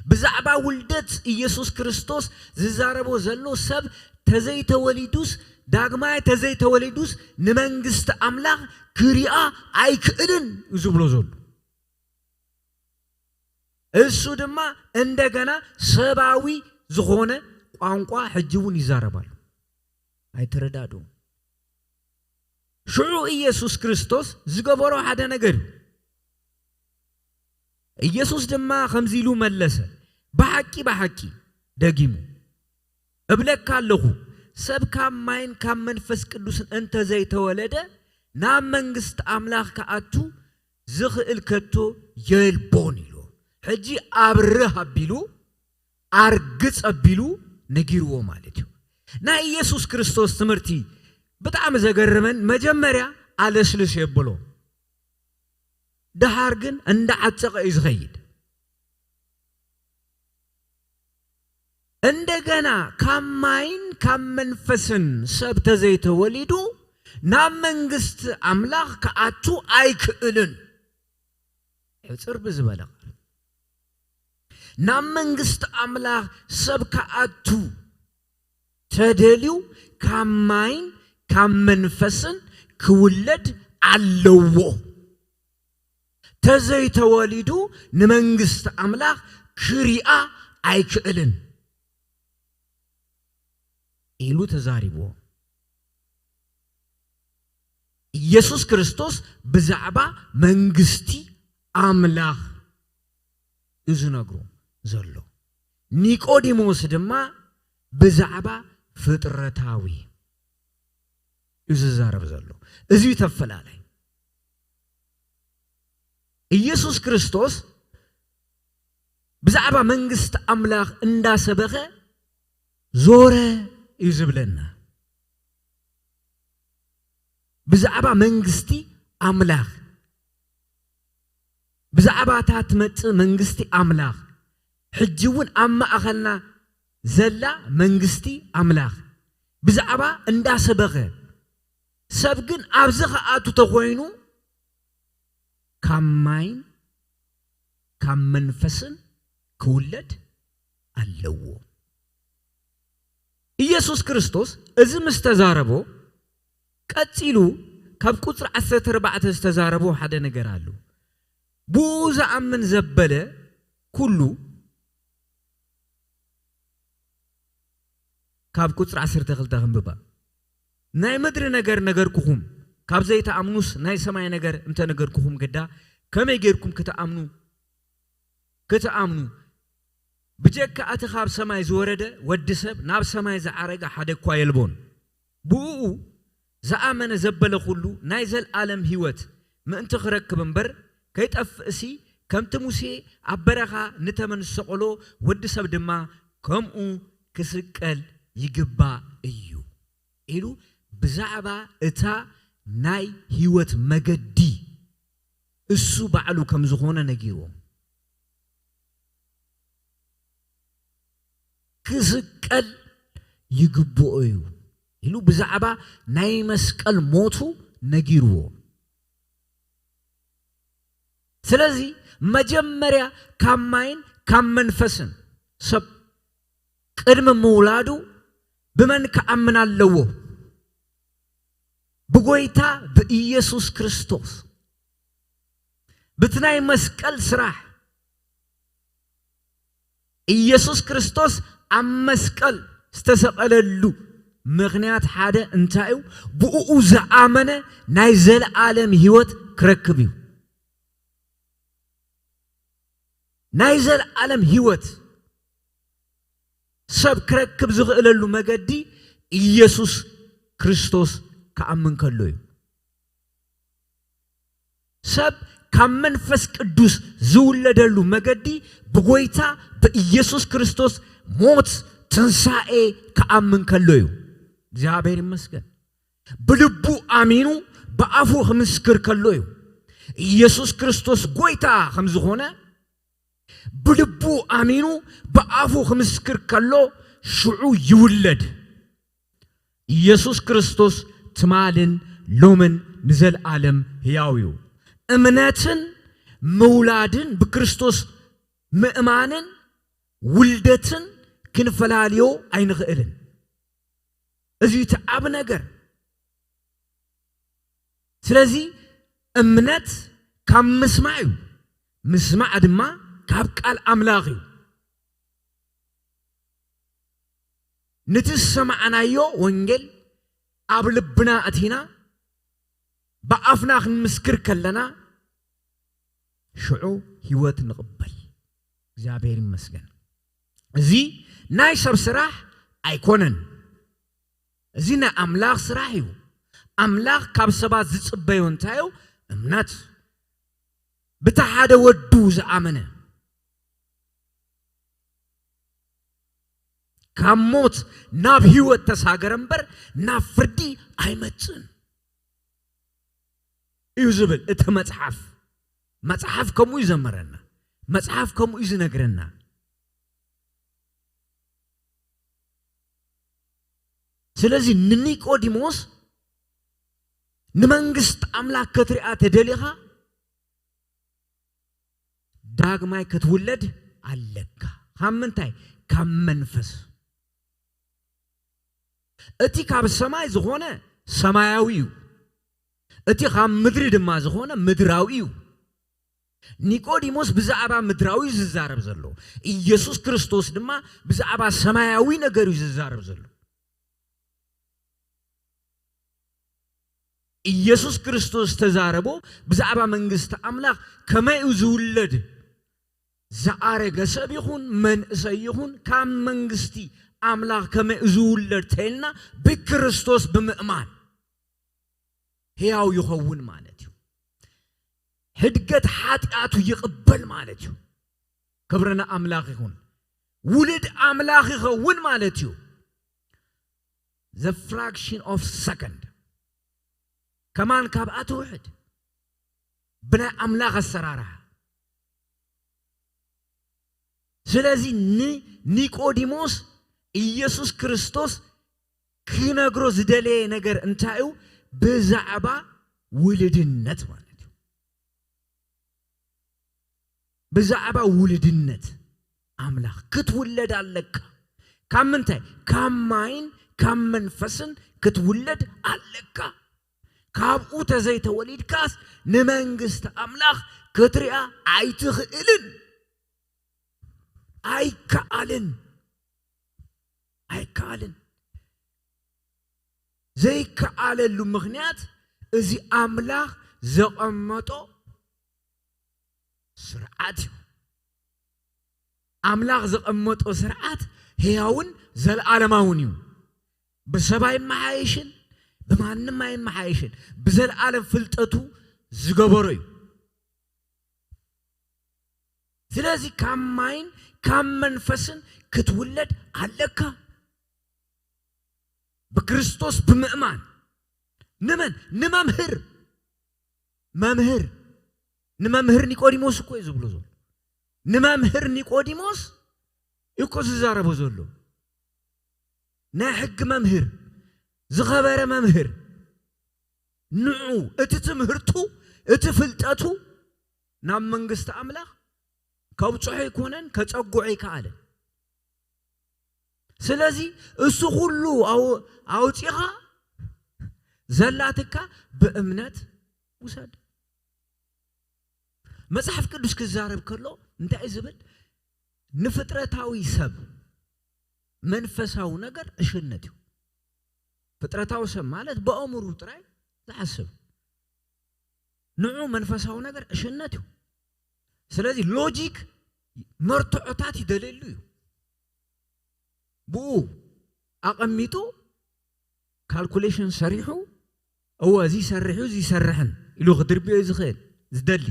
ብዛዕባ ውልደት ኢየሱስ ክርስቶስ ዝዛረቦ ዘሎ ሰብ ተዘይተወሊዱስ ዳግማይ ተዘይተወሊዱስ ንመንግስቲ ኣምላኽ ክሪኣ ኣይክእልን ዝብሎ ዘሎ እሱ ድማ እንደገና ሰባዊ ዝኾነ ቋንቋ ሕጅውን ይዛረባሉ ኣይተረዳዱ ሽዑ ኢየሱስ ክርስቶስ ዝገበሮ ሓደ ነገር ኢየሱስ ድማ ከምዚሉ መለሰ በሐቂ ደጊሙ እብለካ ኣለኹ ሰብ ካብ ማይን ካብ መንፈስ ቅዱስን እንተ ዘይተወለደ ናብ መንግስቲ ኣምላኽ ከኣቱ ዝኽእል ከቶ የልቦን ኢሉ ሕጂ ኣብርህ ኣቢሉ ኣርግጽ ኣቢሉ ነጊርዎ ማለት እዩ ናይ ኢየሱስ ክርስቶስ ትምህርቲ በጣም ዘገረመን መጀመሪያ አለስልስ የብሎ ድሃር ግን እንዳዓጸቀ ይዝኸይድ እንደገና ካማይን ካመንፈስን ሰብ ተዘይተወሊዱ ናብ መንግስት አምላኽ ከአቱ አይክእልን ሕጽር ብዝበለቕ ናብ መንግስት አምላኽ ሰብ ከአቱ ተደልዩ ካማይን ካመንፈስን ክውለድ ኣለዎ ተዘይተወሊዱ ንመንግስት አምላኽ ክሪአ አይክእልን ኢሉ ተዛሪቦ ኢየሱስ ክርስቶስ ብዛዕባ መንግስቲ አምላኽ ይዝነግሩ ዘሎ ኒቆዲሞስ ድማ ብዛዕባ ፍጥረታዊ ይዛረብ ዘሎ እዚ ተፈላላይ ኢየሱስ ክርስቶስ ብዛዕባ መንግስት አምላኽ እንዳሰበኸ ዞረ ይዝብለና ብዛዕባ መንግስቲ አምላኽ ብዛዕባ ታትመጽ መንግስቲ አምላኽ ሕጅውን አማእኸልና ዘላ መንግስቲ አምላኽ ብዛዕባ እንዳሰበኸ ሰብ ግን ኣብዚ ከኣቱ ተኾይኑ ካማይን ካብ መንፈስን ክውለድ ኣለዎ ኢየሱስ ክርስቶስ እዚ ምስተዛረቦ ቀፂሉ ካብ ቁጥር 14 ዝተዛረቦ ሓደ ነገር ኣሎ ብዝኣምን ዘበለ ኩሉ ካብ ቁጥር 12 ክንብባ ናይ ምድሪ ነገር ነገርኩኹም ካብ ዘይተኣምኑስ ናይ ሰማይ ነገር እንተ ነገርኩኹም ገዳ ከመይ ጌርኩም ክትኣምኑ ብጀካ ኣቲ ካብ ሰማይ ዝወረደ ወዲ ሰብ ናብ ሰማይ ዝዓረገ ሓደ እኳ የልቦን ብኡ ዝኣመነ ዘበለ ኩሉ ናይ ዘለዓለም ህይወት ምእንቲ ክረክብ እምበር ከይጠፍእሲ ከምቲ ሙሴ ኣብ በረኻ ንተመንሰቆሎ ወዲ ሰብ ድማ ከምኡ ክስቀል ይግባእ እዩ ኢሉ ብዛዕባ እታ ናይ ህይወት መገዲ እሱ ባዕሉ ከም ዝኾነ ነጊሮ ክስቀል ይግባእ እዩ ኢሉ ብዛዕባ ናይ መስቀል ሞቱ ነጊርዎ ስለዚ መጀመሪያ ካማይን ካብ መንፈስን ሰብ ቅድሚ ምውላዱ ብመን ከኣምን ኣለዎ ብጎይታ በኢየሱስ ክርስቶስ ብትናይ መስቀል ስራሕ ኢየሱስ ክርስቶስ ኣብ መስቀል ዝተሰቀለሉ ምክንያት ሓደ እንታይ ብኡ ዝኣመነ ናይ ዘለዓለም ህይወት ክረክብ እዩ ናይ ዘለዓለም ህይወት ሰብ ክረክብ ዝኽእለሉ መገዲ ኢየሱስ ክርስቶስ ከኣምን ከሎ እዩ ሰብ ካብ መንፈስ ቅዱስ ዝውለደሉ መገዲ ብጎይታ በኢየሱስ ክርስቶስ ሞት ትንሳኤ ከኣምን ከሎ እዩ እግዚአብሔር ይመስገን ብልቡ አሚኑ በአፉ ምስክር ከሎ እዩ ኢየሱስ ክርስቶስ ጎይታ ከም ዝኾነ ብልቡ አሚኑ በአፉ ከምስክር ከሎ ሽዑ ይውለድ ኢየሱስ ክርስቶስ ትማልን ሎምን ንዘል ዓለም ሕያውዩ እምነትን መውላድን በክርስቶስ ምእማንን ውልደትን ክንፈላልዮ አይንኽእልን እዚ ተዓብ ነገር ስለዚህ እምነት ካብ ምስማዕ እዩ ምስማዕ ድማ ካብ ቃል አምላኽ እዩ ንትሰማዕናዮ ወንጌል ኣብ ልብና አቲና በአፍና ክንምስክር ከለና ሽዑ ህይወት ንቕበል እግዚአብሔር ይመስገን እዚ ናይ ሰብ ስራሕ አይኮነን እዚ ናይ አምላኽ ስራሕ እዩ አምላኽ ካብ ሰባት ዝጽበዮ እንታዮ እምነት بتحدى ودو زعمنا كموت ناب هيوت تساقرنبر ناب فردي ايمتن يوزبل ات مصحف كمو يزمرنا مصحف كمو يزنغرنا سلازي نيقوديموس نمنግስት አምላክ ከትሪአ ተደሊኻ ዳግማይ ክትውለድ አለካ ካምንታይ ካመንፈስ እቲ ካብ ሰማይ ዝኾነ ሰማያዊ እቲ ካብ ምድሪ ድማ ዝኾነ ምድራዊ ኒቆዲሞስ ብዛዕባ ምድራዊ ዝዛረብ ዘሎ ኢየሱስ ክርስቶስ ድማ ብዛዕባ ሰማያዊ ነገር ዝዛረብ ዘሎ ኢየሱስ ክርስቶስ ተዛረቦ ብዛዕባ መንግስት አምላክ ከመይ ዝውለድ ዘአረገ ሰብ ይኹን መንእሰይ ይኹን ካብ መንግስቲ አምላክ ከመይ ዝውለድ ተልና በክርስቶስ ብምእማን ሕያው ይኸውን ማለት እዩ ህድገት ኃጢአቱ ይቅበል ማለት እዩ ክብርና አምላክ ይኹን ውልድ አምላክ ይኸውን ማለት እዩ the fraction of second كمان كابات واحد بنا أملاك السرارة سلازي نيقوديموس إيسوس كريستوس كنا غروز دلي نجر انتايو بزعبا ولد النت مالتو بزعبا ولد النت أملاك كتولد عليك كم انتاي كم ماين كم منفسن كتولد عليك كابو تزيت وليد كاس نمنجست أملاخ كتريا عيتخيلن أي كالن زي كالن لمغنيات إزي أملاخ زقمتو سرعات أملاخ زقمتو سرعات هياون زل عالماونيو بسباي معايشن بمعنى ما يمحيشن بزل عالم فلتاتو زغبروي سلازي كام ماين كام منفسن كتولد عليك بكريستوس بمؤمن نممهر نيقوديموس كو يزبلو زول نممهر نيقوديموس يكو ززاربو زولو نا حق ممهر زخبر ممهر نعو اتتمهرتو اتفلتاتو نام منغست أملاخ كوبصحي كونن كصقعي كاله سلازي اسو كله او صيغا زلاتك بامنت وسد مصحف قدس كزارب كله انتي زبل نفطرتاوي سب منفساو ነገር እሽነቱ ፍጥረታው ሰብ ማለት በአእምሮ ጥራይ ተሐስብ ንዑ መንፈሳው ነገር እሽነቱ ስለዚህ ሎጂክ መርቶዕታት ይደለሉ ቡ አቀሚጡ ካልኩሌሽን ሰሪሑ እወዚ ሰሪሑ እዚ ሰረሕን ኢሉ ክድርብዮ ይዝኽእል ዝደሊ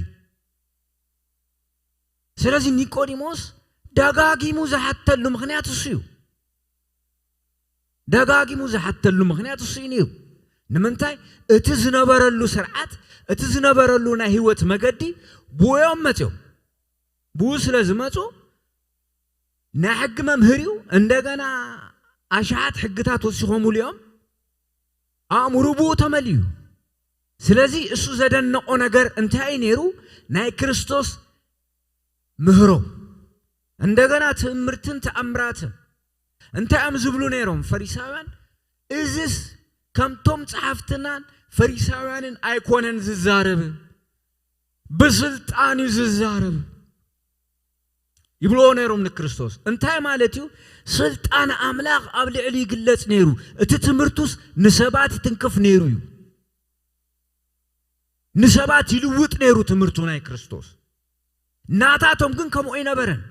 ስለዚህ ኒቆዲሞስ ደጋጊሙ ዝሐተሉ ምክንያት እሱ እዩ دغاغيمو زحتلو مخنيات الصينيو نمنتاي اتي زنبرلو سرعات اتزنبرلو نا هيوت مقدي بويوم متيو بوس لازمتو نا حق ممهريو اندقنا أشعات حقتات وسيخومو اليوم أمرو بو تمليو سلازي اسو زدن نقو نقر انتهي نيرو ناي كريستوس مهرو اندقنا تمرتن تأمراتن انت أمزبلو نيروم فريساوان إزيس كم توم تحفتنان فريساوان ايكونن ززارب بسلطاني ززارب يبلو نيروم نكريستوس انتهي مالتيو سلطان أملاق قبل علي قلت نيرو اتتمرتوس نسبات تنكف نيرو نسبات يلوط نيرو تمرتو ناي كريستوس ناتاتهم كن كمو اي نبرن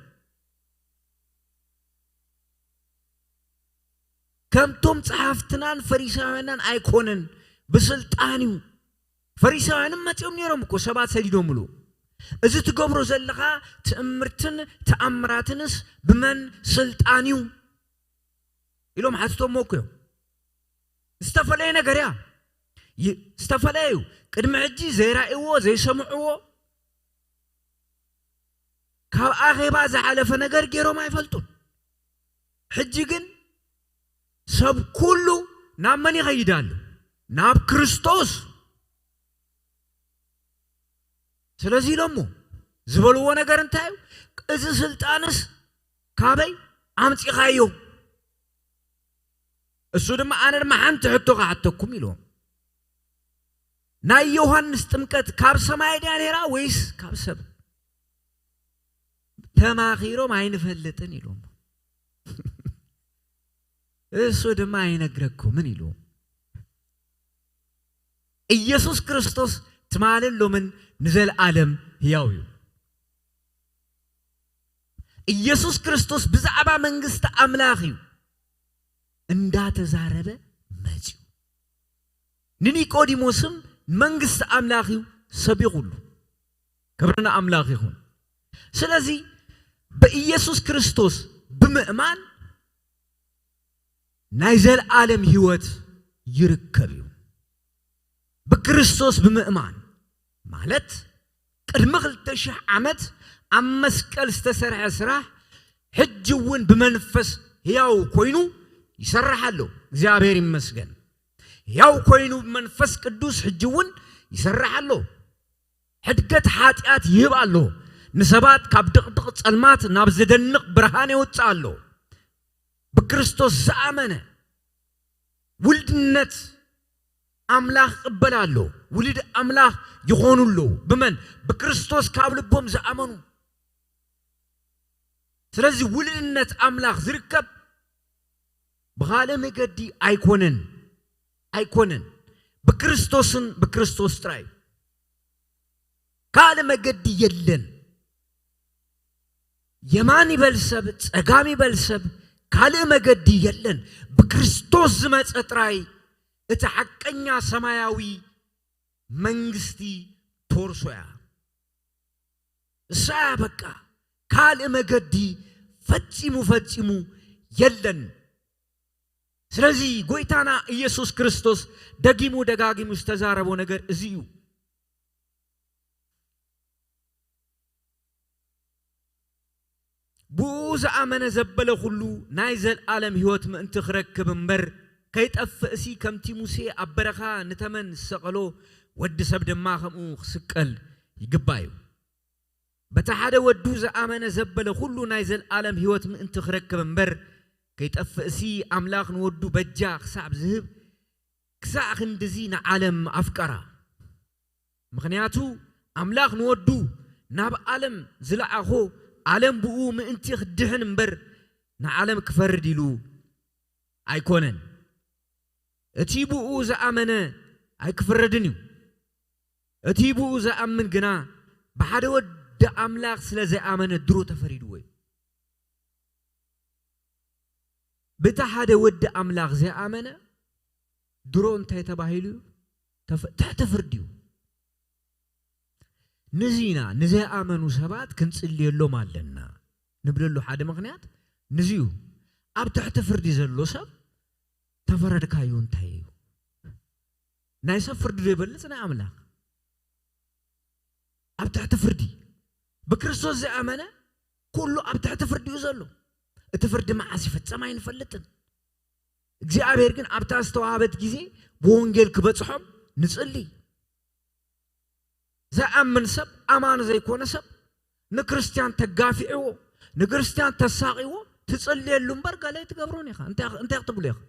كم توم صحافتنان فريساوانان ايكونن بسلطانيو فريساوانن ماتيوم نيروم كو سبات سديدو ملو ازي تقبرو زلخا تأمرتن تأمراتنس بمن سلطانيو إلوم حاتتوم موكيو استفلي نقريا استفليو قدم عجي زي رائعو زي سمعو كاو آغيبا زحالة فنقر جيرو ما يفلتون حجيقن سب كله ناب مني غيدالو ناب كريستوس سلازي لمو زبلو نقر انتايو ازي سلطانس كابي عمتي غايو السودة ما أنا ما حنت حتو قعدتكم يلوم ناي يوحنس تمكت كاب سماي داني را ويس كاب سب تماخيرو ما ينفلتن يلوم السودة ما ينقركم من يلوم إيسوس كريستوس تمالن لو من نزل عالم هياويو إيسوس كريستوس بزعبا منغست أملاخيو اندات زاربه مجيو نيقوديموسم منغست أملاخيو سبيغلو كبرنا أملاخيون سلازي بإيسوس كريستوس بمؤمن نايزل عالم هيوت يركبيو بكريستوس بمؤمن مالت قدم 2000 عمت عم مسكل استسرح سراح حجون بمنفس هياو كوينو يسرح له እግዚአብሔር ይመስገን ያው ኮይኑ መንፈስ ቅዱስ ሕጅውን ይሰራح له ሕድገት ኃጢአት ይባሎ ንሰባት ካብ ድቅድቅ ጸልማት ናብ ዘደንቅ ብርሃን ይወጣሎ በክርስቶስ ዘአመነ ውልድነት አምላክ ይቀበላሉ ውልድ አምላክ ይሆኑሉ በመን በክርስቶስ ካብ ልቦም ዘአመኑ ስለዚህ ውልድነት አምላክ ዝርከብ بغالم قدي أيكونن بكريستوس تراي كالم قدي يلن يماني بلسب أقامي بلسب كالم قدي يلن بكريستوس زمت تراي اتحقنيا سماياوي منغستي تورسويا سابقا كالم قدي فتيمو يلن ስለዚህ ጎይታና ኢየሱስ ክርስቶስ ደጋጊሙ ተዛረበው ነገር እዚዩ ቡዝ አመነ ዘበለ ሁሉ ናይዘል ዓለም ህይወት ምንት ክረክብ እንበር ከይጠፍእሲ ከምቲ ሙሴ አበረኻ ንተመን ሰቀሎ ወድ ሰብ ደማ ከምኡ ክስቀል ይግባዩ በተሓደ ወዱ ዘአመነ ዘበለ ሁሉ ናይዘል ዓለም ህይወት ምንት ክረክብ እንበር كيتفسي أملاك نودو بجا خساب زهب كساخ ندزينا عالم أفكارا مخنياتو أملاك نودو ناب عالم زلعه عالم بقو من انتي خدهن مبر نا عالم كفر ديلو أيكونن اتي بقو زأمنه أي كفر دنيو اتي بقو زأمن جنا بحد ود أملاك سلا زأمنه درو تفريدوي بتحد ود أملاك زي آمنة درون تيتباهيلو تحتفرديو نزي آمنو سبات كنت اللي اللو مالنا نبللو حاد مغنيات نزيو أب تحتفردي زلو سب تفرد كايون تايو نايسا فرد ريبلت أنا أملاك أبتعت فردي بكريستوس زأمنة كله أبتعت فردي وزلوا التفرد مع عسفة سماين فلتن جزء أبيرجن أبتعت استوعبت جزء بونجل كبت صحب نسألي زأمن سب أمان زي كون سب نكريستيان تجافئه نكريستيان تساقيه تسألي اللومبر قال لي تقبروني خا أنت يكتبوا لي خا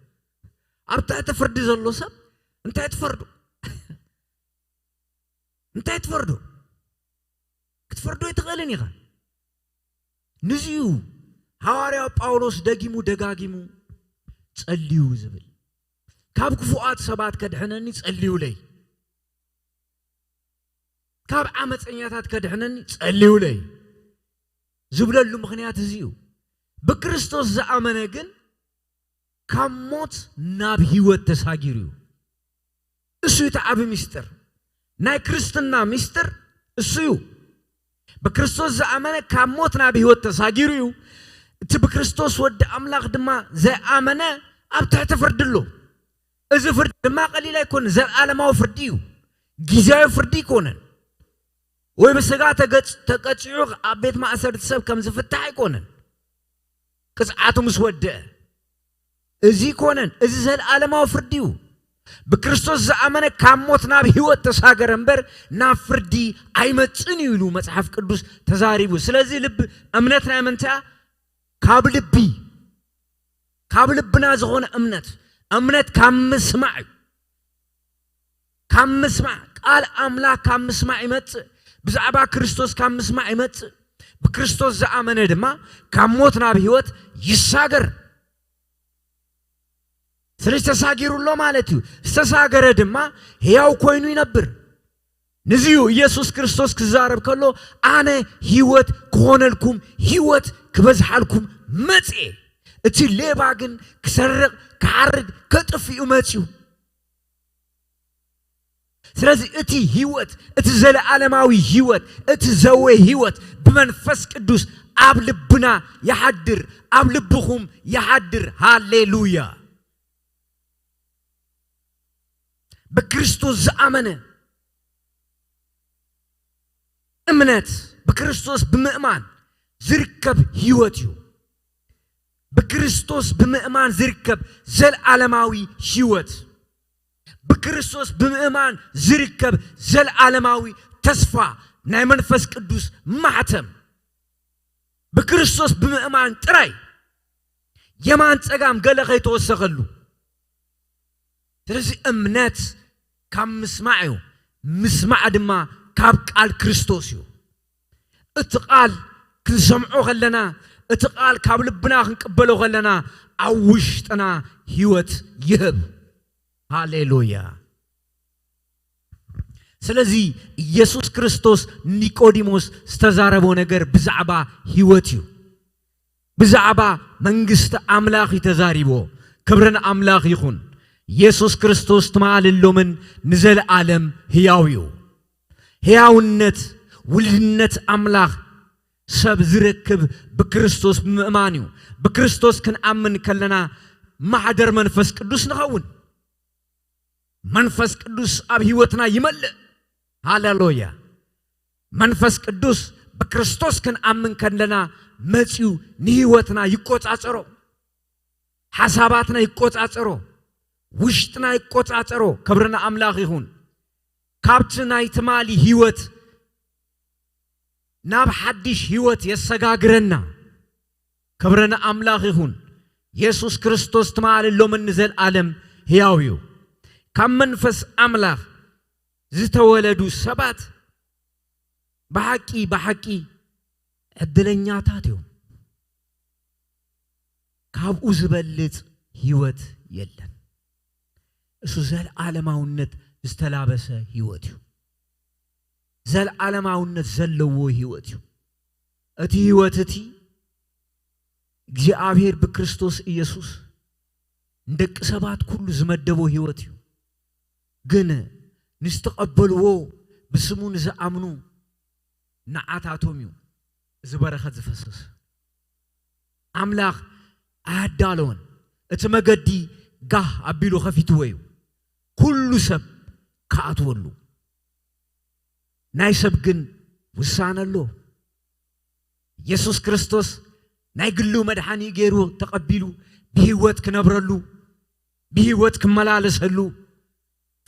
أبتعت فردي زلوا سب أنت يتفردوا أنت يتفردوا كتفردوا يتغلني خا نزيو حواريو باولوس دغيمو دغاغيمو ጸልዩ ዝብል ካብ ክፉአት ሰባት ከድሕነኒ ጸልዩ ለይ ካብ ዓመፀኛታት ከድሕነኒ ጸልዩ ለይ ዝብለሉ ምኽንያት እዚዩ በክርስቶስ ዘአመነ ግን ካብ ሞት ናብ ህይወት ተሳጊሩ እሱ የተዓብ ሚስጥር ናይ ክርስትና ሚስጥር እሱዩ በክርስቶስ ዘአመነ ካብ ሞት ናብ ህይወት ተሳጊሩ تب كريستوس ود أملاك دما زي آمنة أبتعت فردلو إذا فرد ما قليلا يكون زي العالم أو فرديو جزاء فردي كونن ويبسقات تقطعوق أبيت ما أثر تسب كم زفتح يكونن كز عاتم سود إذا كونن إذا زي العالم أو فرديو بكريستوس زي آمنة كاموت ناب هيوت تساقر أمبر ناب فردي أيمت سنيولو متحف كردوس تزاريبو سلازي لب أمنتنا أمنتها كابل بنازغون أمنت كم مسمع قال أملاك كم مسمع يمت بزعبا كريستوس كم مسمع يمت بكريستوس زعمنا دما كموتنا بهوت يساقر سلسة تساقر الله مالتيو استساقر دما هياو كوينو ينبر نزيو يسوس كريستوس كزارب كله أنا هيوت كونلكم هيوت كبزحالكم متى اتي ليباغن كسرق كعرق كطفي متيو سلازي اتي هيوت اتي زلعالماوي هيوت اتي زوي هيوت بمنفس قدوس اب لبنا يحدر اب لبخم يحدر هاليلويا بكريستوس زامنه امنت بكريستوس بمؤمن زركب هيوتيو بكريستوس بمؤمن زركب زل عالماوي هيوت بكريستوس بمؤمن زركب زل عالماوي تسفى ناي منفس قدوس معتم بكريستوس بمؤمن تراي يمان صقام غلخ يتوسخلو ስለዚህ እምነት ካብ ምስማዕ ምስማዕ ድማ ካብ ቃል ክርስቶስ እዩ እቲ ቃል ክንሰምዖ ከለና እቲ ቃል ካብ ልብና ክንቀበሎ ከለና ኣብ ውሽጥና ህይወት ይህብ ሃሌሉያ ስለዚህ ኢየሱስ ክርስቶስ ኒቆዲሞስ ዝተዛረበ ነገር ብዛዕባ ህይወት እዩ ብዛዕባ መንግስት አምላኽ ተዛሪቦ ክብርን አምላኽ ይኹን ኢየሱስ ክርስቶስ ተማልሎምን ንዘል ዓለም ህያውዩ ህያውነት ውልድነት አምላኽ ሰብ ዝረክብ በክርስቶስ ምእማን እዩ በክርስቶስ ክንአምን ከለና ማሕደር መንፈስ ቅዱስ ንኸውን መንፈስ ቅዱስ ኣብ ህይወትና ይመልእ ሃሌሉያ መንፈስ ቅዱስ በክርስቶስ ክንአምን ከለና መጽኡ ንህይወትና ይቆጻጸሮ ሐሳባትና ይቆጻጸሮ ውሽጥና ይቆጻጸሮ ክብርና አምላኽ ይሁን ካብትና ይትማሊ ህይወት ናብ ሓድሽ ህይወት የሰጋግረና ክብርና አምላኽ ይሁን ኢየሱስ ክርስቶስ ተማልሎም ንዘል ዓለም ህያው እዩ ካብ መንፈስ አምላኽ ዝተወለዱ ሰባት በሐቂ ዕድለኛታት እዮም ካብኡ ዝበልጽ ህይወት የለን እሱ ዘል ዓለማውነት ዝተላበሰ ህይወት እዩ ዘል ዓለማውነት ዘለዎ ህይወት እዩ እቲ ህይወት እቲ እግዚአብሔር በክርስቶስ ኢየሱስ እንደቅ ሰባት ሁሉ ዝመደቦ ህይወት እዩ ግን ንስተቀበልዎ በስሙን ዘአምኑ ንዓታቶም እዩ ዝበረኸት ዝፈሰስ አምላኽ አያዳለውን እቲ መገዲ ጋህ አቢሉ ኸፊትዎ እዩ ኩሉ ሰብ ካአትወሉ ናይ ሰብ ግን ውሳነ ኣሎ ኢየሱስ ክርስቶስ ናይ ግሉ መድሓኒ ገይሩ ተቀቢሉ ብህይወት ክነብረሉ ብህይወት ክመላለሰሉ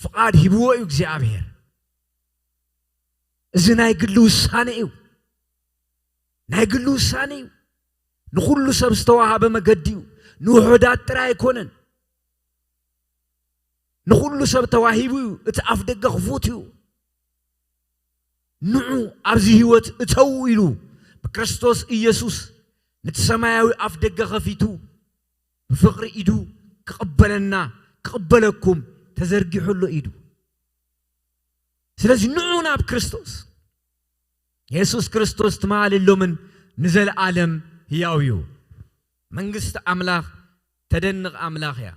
ፍቃድ ሂብዎ እዩ እግዚአብሔር እዚ ናይ ግሉ ውሳነ እዩ ናይ ግሉ ውሳነ እዩ ንኹሉ ሰብ ዝተዋሃበ መገዲ እዩ ንውሑዳት ጥራይ ኣይኮነን ንኹሉ ሰብ ተዋሂቡ እዩ እቲ ኣፍ ደገ ክፉት እዩ ንዑ ኣብዚ ህይወት እተው ኢሉ በክርስቶስ ኢየሱስ ነቲ ሰማያዊ ኣፍ ደገ ከፊቱ ብፍቅሪ ኢዱ ክቅበለና ክቅበለኩም ተዘርጊሑሎ ኢዱ ስለዚህ ንዑ ናብ ክርስቶስ ኢየሱስ ክርስቶስ ትማልሎምን ንዘለዓለም ሕያው እዩ መንግስት አምላክ ተደንቅ አምላክ ያ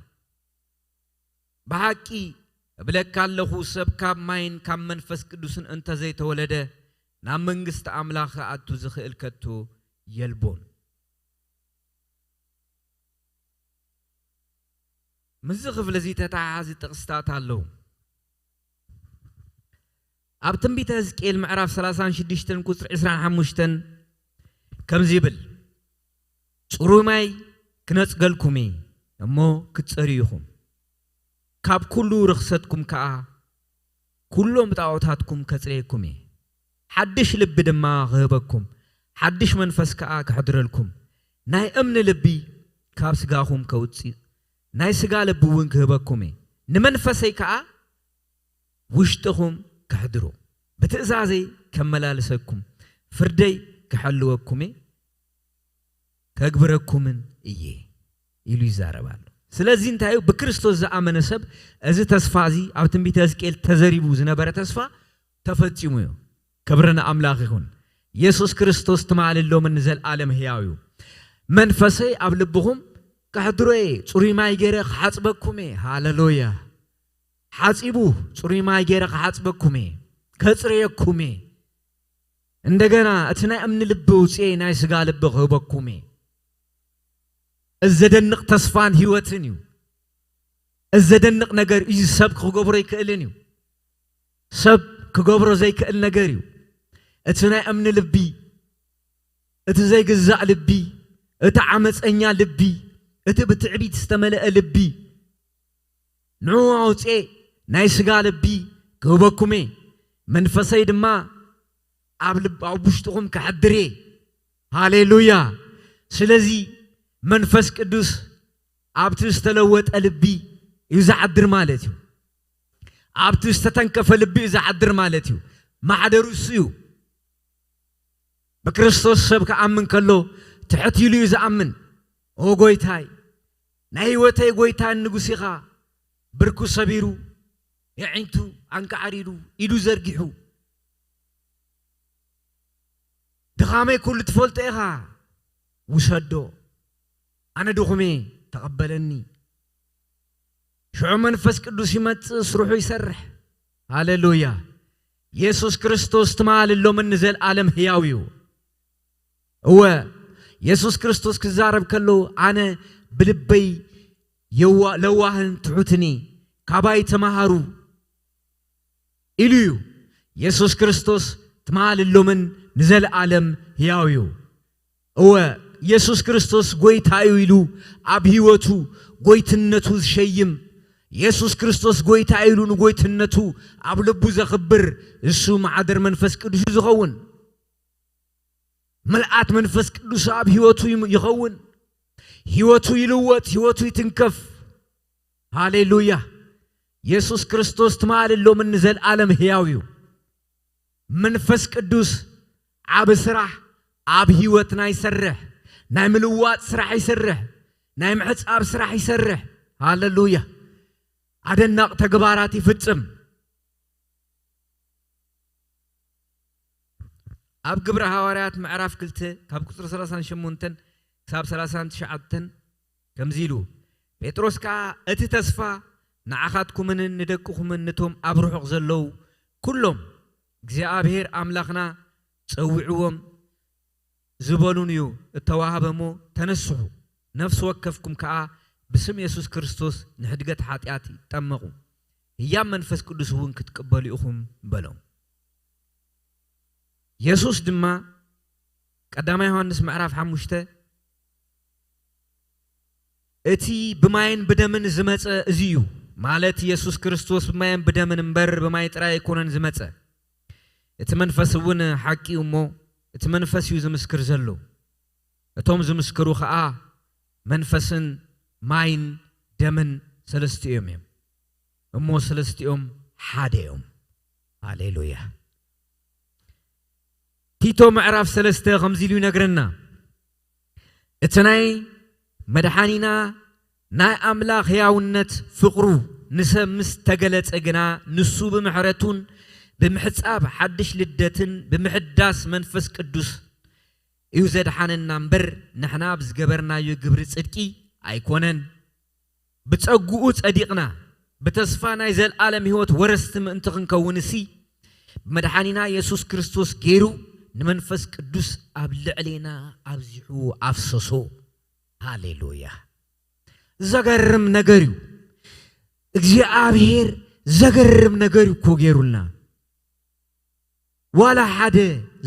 በሐቂ ብለካለሁ ሰብ ካብ ማይን ካብ መንፈስ ቅዱስን እንተ ዘይተወለደ ናብ መንግስት አምላክ አቱ ዝኽእል ከቶ የልቦን ምዝኽፍ ለዚ ተታዓዚ ጥቅስታት አለው ኣብ ትንቢተ ሕዝቅኤል ምዕራፍ 36 ቁጥር 25 ከምዚ ይብል ጽሩይ ማይ ክነጽገልኩም እሞ ክትጸሪይኹም ካብ ኩሉ ርኽሰትኩም ከኣ ኩሎም ጣዖታትኩም ከጽሬየኩም ሓድሽ ልቢ ድማ ክህበኩም ሓድሽ መንፈስ ከኣ ክሕድረልኩም ናይ እምኒ ልቢ ካብ ስጋኹም ከውፅእ ናይ ስጋ ልቢ እውን ክህበኩም ንመንፈሰይ ከኣ ውሽጥኹም ክሕድሮ በትእዛዘይ ከመላለሰኩም ፍርደይ ክሐልወኩም ከግብረኩምን እየ ኢሉ ይዛረባሉ ስለዚህ እንታዩ በክርስቶስ ዘአመነ ሰብ እዚ ተስፋዚ ኣብ ትንቢተ ሕዝቅኤል ተዘሪቡ ዝነበረ ተስፋ ተፈጽሙ እዩ ክብረና አምላክ ይሁን ኢየሱስ ክርስቶስ ትማልሎም ንዘለዓለም ሕያው እዩ መንፈሰይ ኣብ ልብኹም ከሕድሮይ ጽሩይ ማይ ገይረ ክሓጽበኩም ሃሌሉያ ሓጺቡ ጽሩይ ማይ ገይረ ክሓጽበኩም ከጽሬየኩም እንደገና እቲ ናይ እምኒ ልብ ውጽእ ናይ ስጋ ልብ ክህበኩም الزدنق تصفان هيوتنيو الزدنق نجار إذا سب كجبري كألنيو سب كجبر زي كأل نجاريو اتنا أمن لبي اتزاي جزاء لبي اتعمس أنيا لبي اتبتعبي تستملأ لبي نوعوت ايه نايس قال لبي كوبكمي من فسيد ما عبلب عبشتهم كحدري هاليلويا سلزي منفس قدوس عبتس تلوت قلبي إذا عدر مالتيو عبتس تتنكف قلبي إذا عدر مالتيو ما عدا رسيو بكريستوس سبك أمن كله تحتيلو إذا أمن أو قويتاي نايوتاي قويتاي نقصيخا بركو صبيرو يعينتو عنك عريرو إدو زرقحو دخامي كل تفولت إيها وشدو أنا دخمي تقبلني شو منفس قدوس يمت صروحو يسرح هاليلويا يسوع كريستوس تمال اللو من نزل عالم هياويو هو يسوع كريستوس كزارب كله أنا بلبي لواهن تحوتني كاباي تمهارو إليو يسوع كريستوس تمال اللو من نزل عالم هياويو هو ኢየሱስ ክርስቶስ ጎይታዩ ኢሉ ኣብ ህይወቱ ጎይትነቱ ዝሸይም ኢየሱስ ክርስቶስ ጎይታዩ ኢሉ ንጎይትነቱ ኣብ ልቡ ዘኽብር እሱ ማዕደር መንፈስ ቅዱስ ዝኸውን መልአት መንፈስ ቅዱስ ኣብ ህይወቱ ይኸውን ህይወቱ ይልወጥ ህይወቱ ይትንከፍ ሃሌሉያ ኢየሱስ ክርስቶስ ትማልሎ ምን ዘለዓለም ሕያው እዩ መንፈስ ቅዱስ ኣብ ስራሕ ኣብ ህይወትና ይሰርሕ ناي ملوات سرح يسرح ناي محص اب سرح يسرح هاللويا عدناق تغباراتي فصم اب ግብረ ሐዋርያት ምዕራፍ 2 ካብ ቁጥር 38 ካብ 39 ከምዚሉ ጴጥሮስ ካ እቲ ተስፋ ንዓኻትኩምን ንደቅኹምን ነቶም ኣብ ሩሑቕ ዘለው ኩሎም እግዚአብሔር አምላኽና ጸውዕዎም زبالونيو التواهبمو تنسحو نفس وكفكم كا بسم يسوع كريستوس نحدقت حاتياتي تمقو هي منفس قدوس هون كتقبلوا اخم بلو ኢየሱስ ድማ ቀዳማይ ዮሐንስ ምዕራፍ 5 እቲ ብማይን ብደምን ዝመጸ እዚዩ ማለት ኢየሱስ ክርስቶስ ብማይን ብደምን እምበር ብማይ ጥራይ አይኮነን ዝመጸ እቲ መንፈስ እውን ሓቂ እሞ እቲ መንፈስ እዩ ዝምስክር ዘሎ እቶም ዝምስክሩ ኸኣ መንፈስን ማይን ደምን ሰለስቲኦም እዮም እሞ ሰለስቲኦም ሓደ እዮም ሃሌሉያ ቲቶ ምዕራፍ 3 ከምዚ ኢሉ ይነግረና እቲ ናይ መድኃኒና ናይ አምላኽ ሕያውነት ፍቅሩ ንሰብ ምስ ተገለጸ ግና ንሱ ብምሕረቱን ብምሕጻብ ሓድሽ ልደትን ብምሕዳስ መንፈስ ቅዱስ እዩ ዘድሓነና እምበር ንሕና ብዝገበርናዮ ግብሪ ጽድቂ ኣይኮነን ብጸጉኡ ጸዲቕና ብተስፋ ናይ ዘለዓለም ሕይወት ወረስቲ ምእንቲ ክንከውንሲ መድኃኒና ኢየሱስ ክርስቶስ ገይሩ ንመንፈስ ቅዱስ ኣብ ልዕሌና ኣብዚሑ ኣፍሰሶ ሃሌሉያ ዘገርም ነገር እዩ እግዚአብሔር ዘገርም ነገር እኮ ገይሩልና ዋላ ሓደ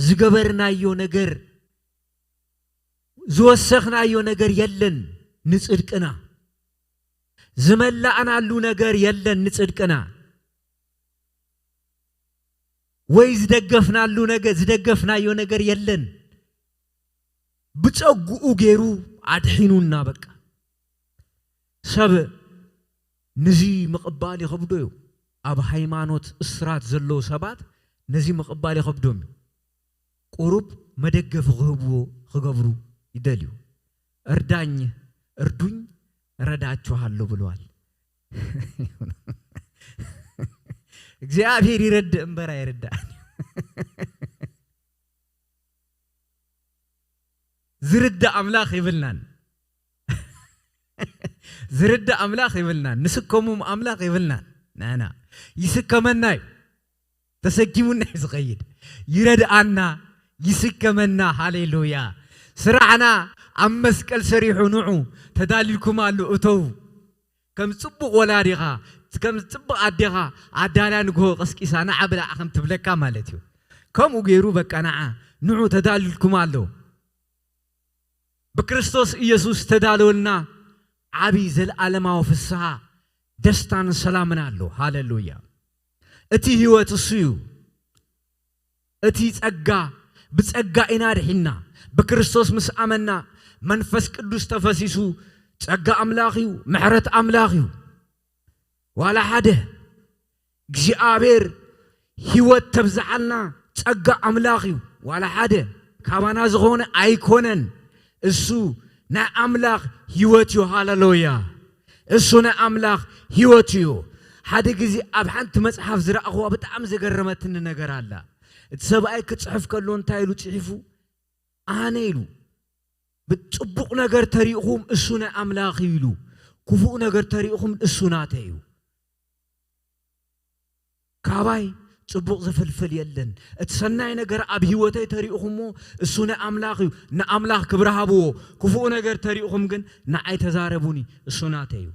ዝገበርናዮ ነገር ዝወሰኽናዮ ነገር የለን ንጽድቅና ዝመላእናሉ ነገር የለን ንጽድቅና ወይ ዝደገፍናዮ ነገር የለን ብጸጉኡ ገይሩ አድሒኑና በቃ ሰብ ነዚ መቅባል ይኸብዶዩ ኣብ ሃይማኖት እስራት ዘለው ሰባት ነዚ መቅባል ይኸብዶም ቁሩብ መደገፍ ክገብሩ ይደልዩ እርዱኝ ረዳችኋለሁ ብለዋል እግዚአብሔር ይረድ እምበር አይረዳኝ ዝርዳ አምላኽ ይብልናን ዝርዳ አምላኽ ይብልናን ንስከሙም አምላኽ ይብልናን ናና ይስከመናይ ተሰኪሙና ይዝቀይድ ይረዳና ይስከመና ሃሌሉያ ስራዕና ኣብ መስቀል ሰሪሑ ንዑ ተዳሊልኩም አሉ እተው ከም ጽቡቕ ወላዲኻ ከም ጽቡቕ ኣዴኻ ኣዳላ ንግሆ ቀስቂሳ ንዓ ብላዕኸም ትብለካ ማለት እዩ ከምኡ ገይሩ በቃ ንዑ ተዳሊልኩም አሉ በክርስቶስ ኢየሱስ ተዳለወልና ዓቢ ዘለዓለማዊ ፍስሓ ደስታን ሰላምን አሎ ሃሌሉያ እቲ ህይወት እሱ እዩ እቲ ጸጋ ብጸጋ ኢና ድሒና በክርስቶስ ምስ አመና መንፈስ ቅዱስ ተፈሲሱ ጸጋ አምላኽ እዩ ምሕረት አምላኽ እዩ ዋላ ሓደ እግዚአብሔር ህይወት ተብዛዓልና ጸጋ አምላኽ እዩ ዋላ ሓደ ካባና ዝኾነ ኣይኮነን እሱ ናይ አምላኽ ህይወት እዩ ሃሌሉያ እሱ ናይ አምላኽ ህይወት እዩ ሓደ ጊዜ ኣብ ሓንቲ መጽሓፍ ዝረኣኽዋ በጣም ዘገረመትኒ ነገር አለ እቲ ሰብኣይ ክጽሕፍ ከሎ እንታይ ኢሉ ጽሒፉ ኣነ ኢሉ ብጽቡቕ ነገር ተሪእኹም እሱ ናይ አምላኽ ኢሉ ክፉእ ነገር ተሪእኹም እሱ ናተ እዩ ካባይ ጽቡቕ ዝፍልፍል የለን እቲ ሰናይ ነገር ኣብ ህይወተይ ተሪእኹሞ እሱ ናይ አምላኽ እዩ ንአምላኽ ክብሪ ሃብዎ ክፉእ ነገር ተሪእኹም ግን ንዓይ ተዛረቡኒ እሱ ናተ እዩ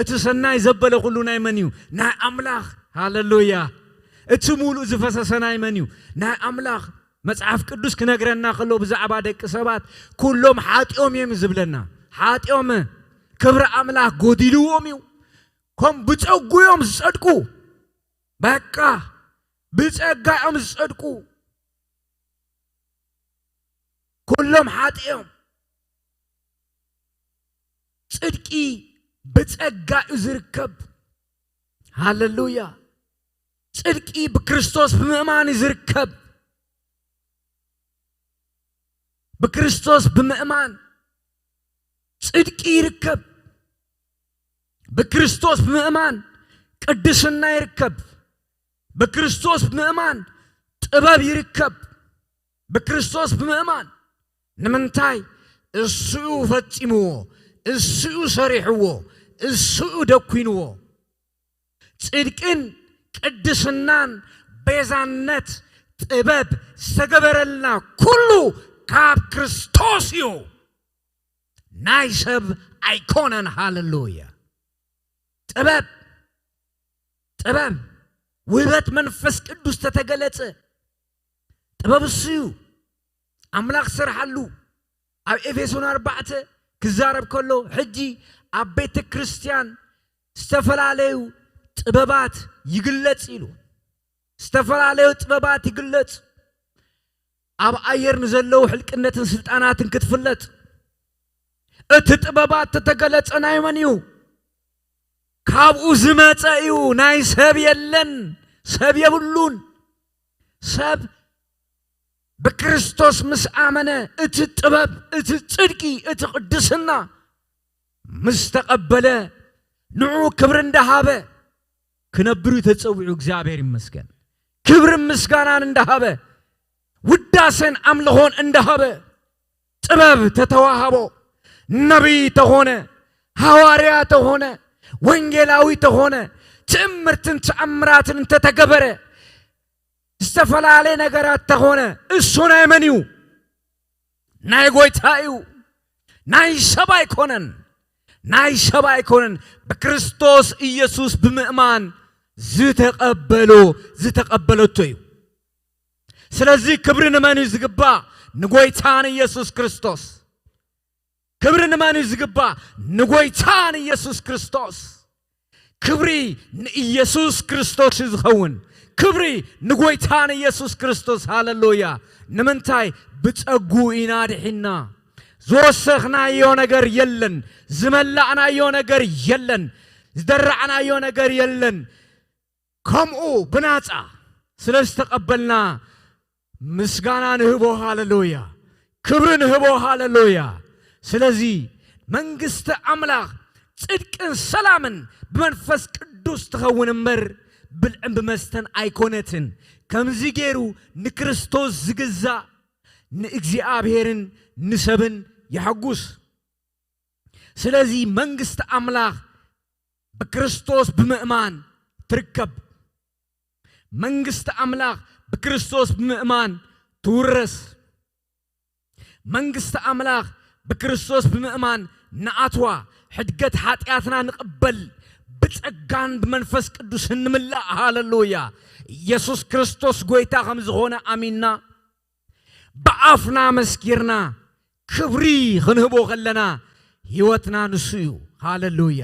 እቲ ሰናይ ዘበለ ኩሉ ናይ መን እዩ ናይ አምላኽ ሃሌሉያ እቲ ሙሉእ ዝፈሰሰ ናይ መን እዩ ናይ አምላኽ መጽሐፍ ቅዱስ ክነግረና ከሎ ብዛዕባ ደቂ ሰባት ኩሎም ሓጢኦም እዮም ዝብለና ሓጢኦም ክብሪ አምላኽ ጎዲልዎም እዩ ከም ብጸጉዮም ዝጸድቁ በቃ ብጸጋዮም ዝጸድቁ ኩሎም ሓጢኦም ጽድቂ ብጸጋ ዝርከብ ሃሌሉያ ጽድቂ በክርስቶስ ብምእማን ዝርከብ በክርስቶስ ብምእማን ጽድቂ ይርከብ በክርስቶስ ብምእማን ቅድስና ይርከብ በክርስቶስ ብምእማን ጥበብ ይርከብ በክርስቶስ ብምእማን ንምንታይ እሱ ፈጽምዎ እሱ ሰሪሕዎ እሱ ደኩንዎ ጽድቅን ቅድስናን ቤዛነት ጥበብ ዝተገበረልና ኩሉ ካብ ክርስቶስ እዩ ናይ ሰብ ኣይኮነን ሃሌሉያ ጥበብ ውበት መንፈስ ቅዱስ ተተገለጸ ጥበብ እሱ አምላክ ስራሉ ኣብ ኤፌሶን 4 ክዛረብ ከሎ ሕጂ ኣብ ቤተ ክርስቲያን ዝተፈላላዩ ጥበባት ይግለጽ ኢሉ ዝተፈላላዩ ጥበባት ይግለጽ ኣብ ኣየር ንዘለው ሕልቅነትን ስልጣናትን ክትፍለጥ እቲ ጥበባት ተተገለጸ ናይ መን እዩ ካብኡ ዝመጸ እዩ ናይ ሰብ የለን ሰብ የብሉን ሰብ በክርስቶስ ምስ አመነ እቲ ጥበብ እቲ ጽድቂ እቲ ቅድስና ምስተቀበለ ንዑ ክብር እንደሃበ ክነብሩ ተጸውዑ እግዚአብሔር ይመስገን ክብር ምስጋናን እንደሃበ ውዳሴን አምልኾን እንደሃበ ጥበብ ተተዋሃቦ ነቢይ ተሆነ ሐዋርያ ተሆነ ወንጌላዊ ተሆነ ትዕምርትን ተአምራትን ተተገበረ استفلالي نغرات تخونه እሱ ናይ መን እዩ ናይ ጎይታ እዩ ናይ ሰባይ ኮነን ናይ ሰባይ ኮነን በክርስቶስ ኢየሱስ ብምእማን ዝተቀበለቶ እዩ ስለዚህ ክብር ንማን ይዝግባ ንጎይታን ኢየሱስ ክርስቶስ ክብር ንማን ይዝግባ ንጎይታን ኢየሱስ ክርስቶስ ክብሪ ንኢየሱስ ክርስቶስ ይዝኸውን ክብሪ ንጎይታን ኢየሱስ ክርስቶስ ሃሌሉያ ንምንታይ ብጸጉ ኢናድሕና ዝወሰኽናዮ ነገር የለን ዝመላዕናዮ ነገር የለን ዝደራዕናዮ ነገር የለን ከምኡ ብናጻ ስለስተቀበልና ምስጋና ንህቦ ሃሌሉያ ክብር ንህቦ ሃሌሉያ ስለዚህ መንግስት አምላክ ጽድቅን ሰላምን በመንፈስ ቅዱስ ተኸውን እምበር ብልዕም በመስተን አይኮነትን ከምዚጌሩ ንክርስቶስ ዝግዛ ንእግዚአብሔርን ንሰብን ያሐጉስ ስለዚህ መንግስት አምላክ በክርስቶስ ብምእማን ትርከብ መንግስት አምላክ በክርስቶስ ብምእማን ትውረስ መንግስት አምላክ በክርስቶስ ብምእማን ነአትዋ ሕድገት ኃጢአትና ንቀበል بتقان بمنفس قدوس نملا هاللويا يسوع كريستوس ጎይታ ከም ዝኾነ አሚንና በአፍና መስኪርና ክብሪ ክንህቦ ከለና ህይወትና ንሱዩ ሃሌሉያ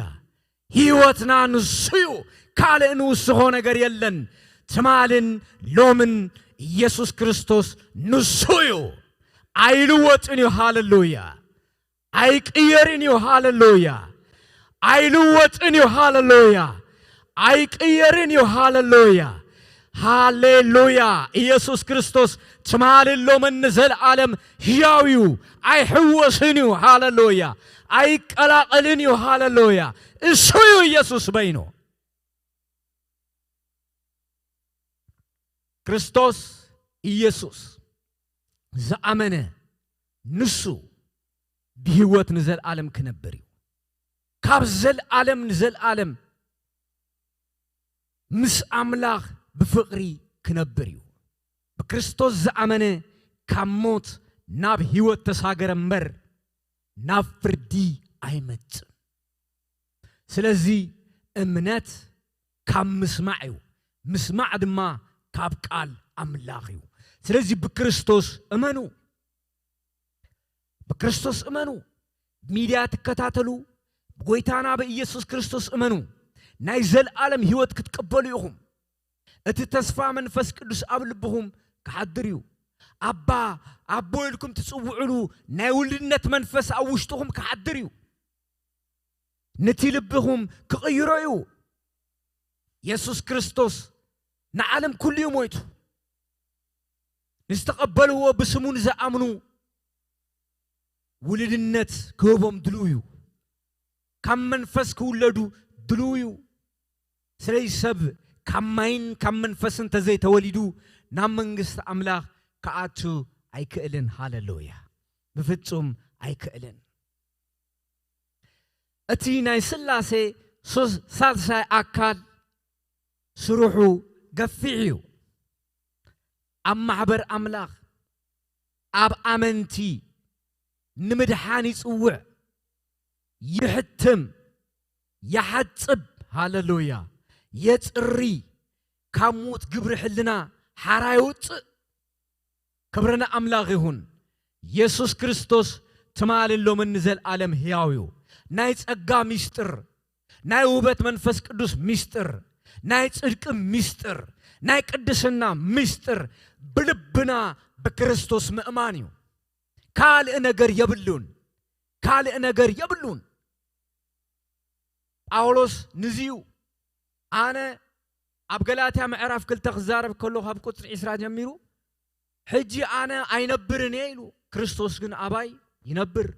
ህይወትና ንሱዩ ካልእን ውስሆ ነገር የለን ተማልን ሎምን ኢየሱስ ክርስቶስ ንሱዩ አይልወጥን ሃሌሉያ አይቅየርን ሃሌሉያ አይልወጥን ሃሌሉያ አይቅየርን ሃሌሉያ ሃሌሉያ ኢየሱስ ክርስቶስ ተማልሎ መንዘል ዓለም ሕያዊው አይሕወስን ሃሌሉያ አይቀላቀልን ሃሌሉያ እሱ ኢየሱስ በይኖ ክርስቶስ ኢየሱስ ዘአመነ ንሱ በሕይወት ንዘል ዓለም ክነብር ካብዘል ዓለም ንዘል ዓለም ምስ አምላክ بفقري كنبريو بكريستوس زعمنه كموت ناب هيوت تساغر مر ناب فردي ايمت سلازي امنات كم مسمعيو مسمع دما كاب قال املاخيو سلازي بكريستوس امنو بكريستوس امنو ميديا تكتاتلو بغويتانا بإيسوس كريستوس امنو نايزل عالم هيوت كتقبلو يخم እቲ ተስፋ መንፈስ ቅዱስ ኣብ ልብኹም ከሐድርዩ አባ አቦይልኩም ትጽውዑሉ ናይ ውልድነት መንፈስ ኣብ ውሽጥኹም ከሐድርዩ ነቲ ልብኹም ክቕይሮዩ ኢየሱስ ክርስቶስ ንዓለም ኩሉ ሞይቱ ንስተቀበልዎ ብስሙን ዘአምኑ ውልድነት ክህቦም ድልውዩ ካብ መንፈስ ክውለዱ ድልውዩ ስለዚህ ሰብ كمين كمن فسن تزي توليدو نام منغست أملاك كأتو أي كألن هاللويا بفتوم أي كألن أتينا يسلاسي سالسا أكاد سروحو قفعيو أما عبر أملاك أب أمنتي نمدحاني سوع يحتم يحتب هاللويا يتري كاموت قبر حلنا حرايوت كبرنا أملاغ يهون يسوس كريستوس تمال اللو من نزل عالم هياويو نايت أقا ميستر ناي وبت منفس قدوس ميستر نايت صدق ميستر ناي قدسنا ميستر بلبنا بكريستوس مأمانيو كالئ نجر يبلون أولوس نزيو أنا أبغلاتها معرف كل تخزارب كله هب كتر إسراء جميرو حجي أنا أينبرني له كريستوس جن أباي ينبر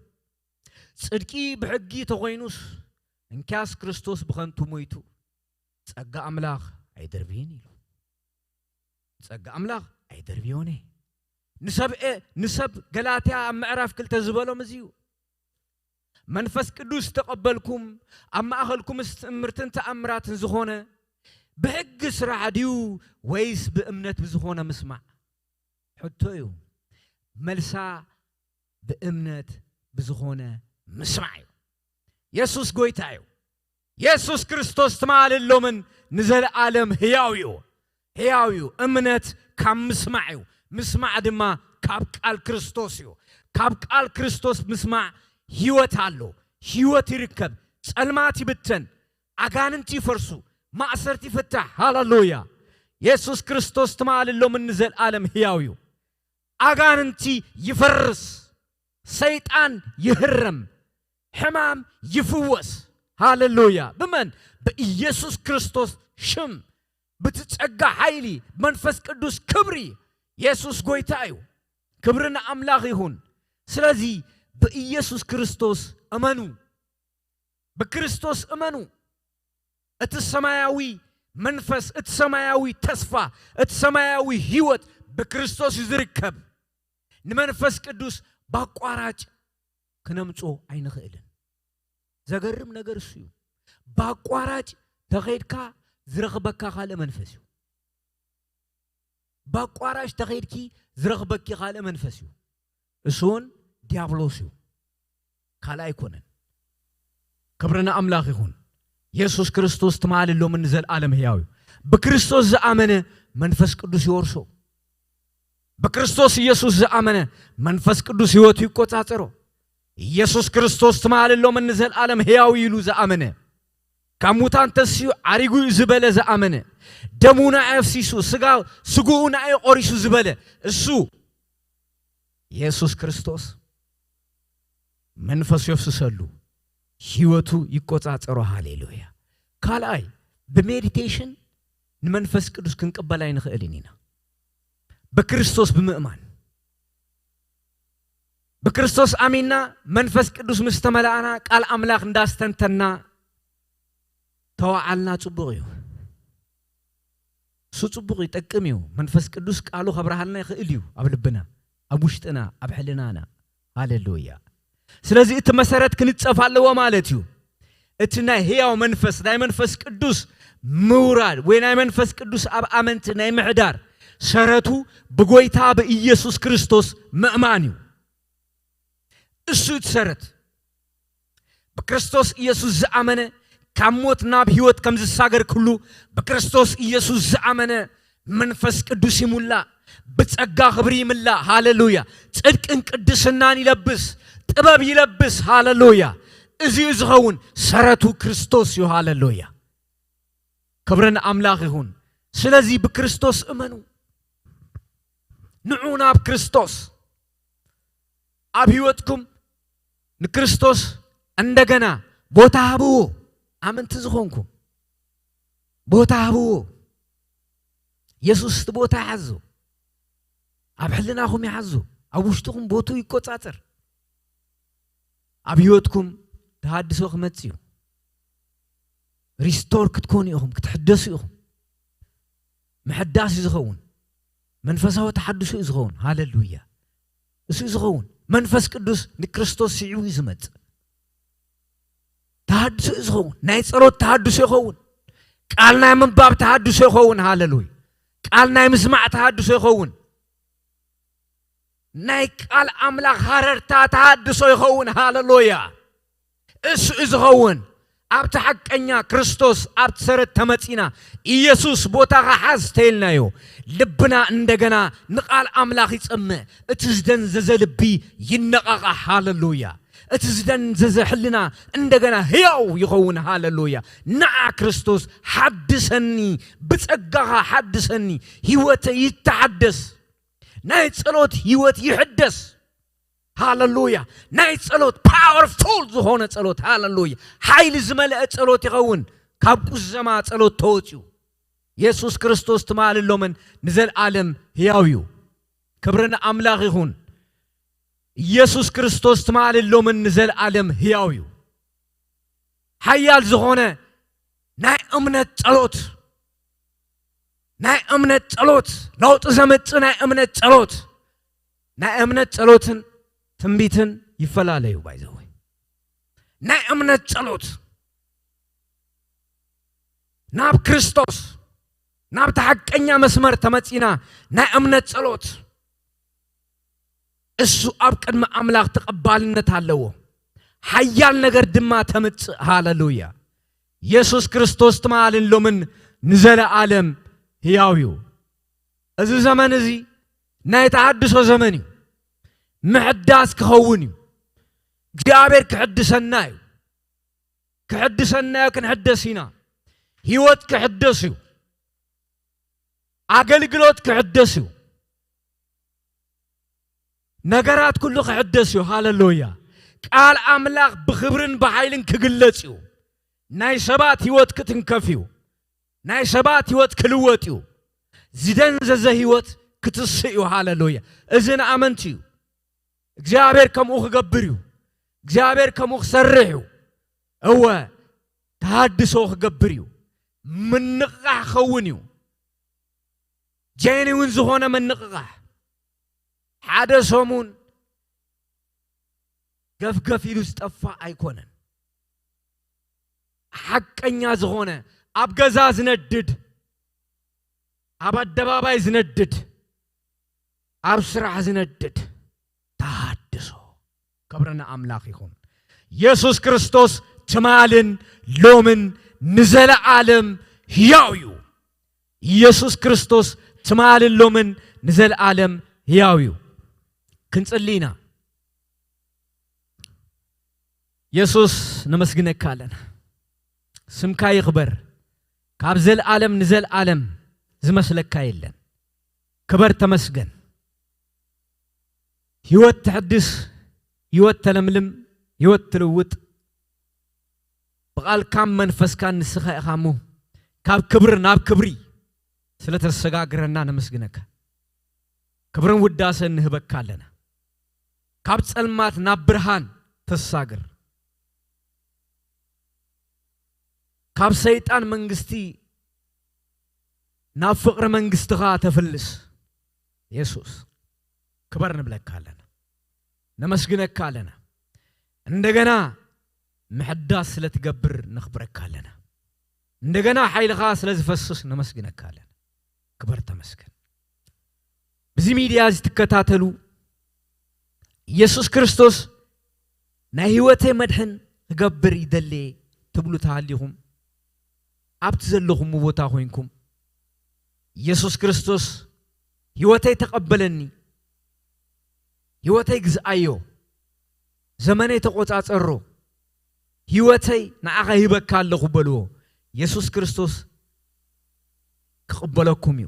صدقي بحقي تغينوس إن كاس كريستوس بخنتو مويتو تسقى أملاخ أيدربيني له تسقى أملاخ أيدربيوني نسب غلاتيا معرف كل تزبلو مزيو منفس قدوس تقبلكم أما أخلكم استمرتن تأمرات زخونة بحق سرع ديو ويس بأمنة بزخونة مسمع حطيو ملسا بأمنة بزخونة مسمعيو يسوس قويتايو يسوس كريستوس تمال اللومن نزل عالم هياويو أمنة كم مسمعيو مسمع دما كابقال كريستوسيو كابقال كريستوس مسمع هيوت هالو هيوت يركب سلماتي بتن أغاننتي فرسو ما أسرتي فتح هاللويا يسوس كريستوس تمال اللومن نزل عالم هياويو أغاننتي يفرس سيطان يهرم حمام يفوس هاللويا بمن بإيسوس كريستوس شم بتتسقى حيلي منفس قدوس كبري يسوس قويتايو كبرنا أملاغ يهون سلازي بإيسوس كريستوس أمنو بكريستوس أمنو السماوي منفس السماوي تصفى السماوي هيوت بكريستوس يزركب نمنفس قدوس باقواراج كنمصو عين خيلن زغرم نغر سيو باقواراج تخيدكا زرخبكا خاله منفسيو باقواراج تخيدكي زرخبكي خاله منفسيو اسون ديابلوسيو كالا يكونن كبرنا أملاخ يكون يسوس كريستوس تمال اللو من نزل عالم هياوي بكريستوس زأمنه منفس قدوس يورسو بكريستوس يسوس زأمنه منفس قدوس يوتو يقوطاطرو يسوس كريستوس تمال اللو من نزل عالم هياوي يلو زأمنه كموتان تسيو عريقو زبالة زأمنه دمونا أفسيسو سقونا أي قريسو زبالة السو يسوس كريستوس منفس يفسسلو هيوتو يقوطاطرو هاليلويا كالاي بميديتيشن نمنفس قدوس كنقبلاي نخيلينينا بكريستوس بمؤمن بكريستوس اميننا منفس قدوس مستملانا قال املاك انداستنتنا توعلنا صبغيو سو صبغي يطقميو منفس قدوس قالو خبرهالنا يخيليو ابلبنا ابوشتنا ابحلنانا هاليلويا سلازي ات مسارات كنتصفالو مالتيو اتنا هياو منفس داي منفس قدوس مورال وين اي منفس قدوس اب امنت ناي محدار سرتو بغويتا بإيسوس كريستوس مأمانيو السود سرت بكريستوس إيسوس زأمنه كموت ناب هيوت كمز الساقر كله بكريستوس إيسوس زأمنه منفس قدوس يمولا بتسقى خبري ملا هاللويا تصدق انك قدسنان يلبس طباب يلبس هاللويا ازي ازغون سرتو كريستوس يو هاللويا كبرنا أملاغ يهون سلازي بكريستوس امنو نعونا بكريستوس أبيوتكم نكريستوس عندنا بوتابو أمن تزخونكم بوتابو يسوس تبوتا عزو أبحلناهم يعزو أبوشتكم بوتو يكوتاتر أبيوتكم تحدثوا خمتسيو ريستور كتكونيهم كتحدثيهم محداس يزخون منفسه تحدث يزغون هاللويا اسو يزغون منفس قدوس نكريستوس يعو يزمت تحدث يزغون ناي صروت تحدث يخون قالنا من باب تحدث يخون هاللويا قالنا مسمع تحدث يخون ناي قال املاك حررتا تحدث يخون هاللويا اسو يزغون ኣብቲ ሓቀኛ ክርስቶስ ኣብቲ ሰረት ተመጺና ኢየሱስ ቦታኻ ሓዝ ተይልናዮ ልብና እንደገና ንቃል ኣምላኽ ይጸምዕ እቲ ዝደንዘዘ ልቢ ይነቓቓ ሃሌሉያ እቲ ዝደንዘዘ ሕልና እንደገና ሕያው ይኸውን ሃሌሉያ ንዓ ክርስቶስ ሓድሰኒ ብጸጋኻ ሓድሰኒ ህይወተይ ይተሓደስ ናይ ጸሎት ህይወት ይሕደስ ሃሌሉያ ናይ ጸሎት ፓወርፉል ዝኾነ ጸሎት ሃሌሉያ ኃይል ዝመልአ ጸሎት ይኸውን ካብ ቁዘማ ጸሎት ተወጽዩ ኢየሱስ ክርስቶስ ትማልሎምን ንዘለዓለም ሕያው እዩ ክብርና ኣምላኽ ይኹን ኢየሱስ ክርስቶስ ትማልሎምን ንዘለዓለም ሕያው እዩ ኃያል ዝኾነ ናይ እምነት ጸሎት ለውጥ ዘመጽእ ናይ እምነት ጸሎትን ትንቢትን ይፈላለዩ ባይዘው ናይ እምነት ጸሎት ናብ ክርስቶስ ናብ ተሐቀኛ መስመር ተመጺና ናይ እምነት ጸሎት እሱ ኣብ ቅድመ ኣምላኽ ተቀባልነት ኣለዎ ኃያል ነገር ድማ ተመጽእ ሃሌሉያ ኢየሱስ ክርስቶስ ትማልሎምን ንዘለዓለም ሕያው እዩ እዚ ዘመን እዚ ናይ ተሐድሶ ዘመን እዩ محداس كخوني እግዚአብሔር كحدسنا كنحدسينا ህይወት كحدسو አገልግሎት كحدسو ነገራት ሁሉ كحدسو ሃሌሉያ ቃል አምላክ በክብርን በኃይልን ክግለጽዩ ናይ ሰባት ህይወት ክትንከፍዩ ናይ ሰባት ህይወት ክልወጥዩ ዝደንዘዘ ህይወት ክትስዩ ሃሌሉያ እዝን አመንቲዩ እግዚአብሔር ከምኡ ክገብርዩ እግዚአብሔር ከምኡ ክሰርሕዩ እወ ተሐድሶ ክገብርዩ ምንቅቃሕ ኸውንዩ ጀኒውን ዝኾነ ምንቅቃሕ ሓደ ሰሙን ገፍገፍ ኢሉ ዝጠፋ ኣይኮነን ሐቀኛ ዝኾነ ኣብ ገዛ ዝነድድ ኣብ አደባባይ ዝነድድ ኣብ ስራሕ ዝነድድ ተሐድሶ ክብርና ኣምላኽ ይኹን ኢየሱስ ክርስቶስ ትማልን ሎምን ንዘለዓለም ሕያው እዩ ኢየሱስ ክርስቶስ ትማልን ሎምን ንዘለዓለም ሕያው እዩ ክንጽሊና ኢየሱስ ነመስግነካ ኣለና ስምካ ይኽበር ካብ ዘለዓለም ንዘለዓለም ዝመስለካ የለን ክበር ተመስገን ህይወት ተሐድስ ህይወት ተለምልም ህይወት ትልውጥ በቃል ካም መንፈስካ ንስኻ ኢኻሙ ካብ ክብር ናብ ክብሪ ስለተሰጋግረና ነመስግነካ ክብርን ውዳሰን ንህበካ ኣለና ካብ ጸልማት ናብ ብርሃን ተሳግር ካብ ሰይጣን መንግስቲ ናብ ፍቅር መንግስትኻ ተፈልስ ኢየሱስ ክበር ንብለካ ኣለና ነመስግነካ ኣለና እንደገና ምሕዳስ ስለትገብር ንኽብረካ ኣለና እንደገና ኃይልኻ ስለዝፈስስ ነመስግነካ ኣለና ክበር ተመስገን በዚ ሚዲያ ዝትከታተሉ ኢየሱስ ክርስቶስ ናይ ህይወተይ መድህን ክገብር ይደሊ ትብሉ ተሃሊኹም ኣብቲ ዘለኹም ቦታ ኮይንኩም ኢየሱስ ክርስቶስ ህይወተይ ተቀበለኒ ህይወተይ ግዝአዮ ዘመነይ ተቆጻጸሮ ህይወተይ ንዓኻ ይበካ ኣለኹ በልዎ ኢየሱስ ክርስቶስ ክቅበለኩም እዩ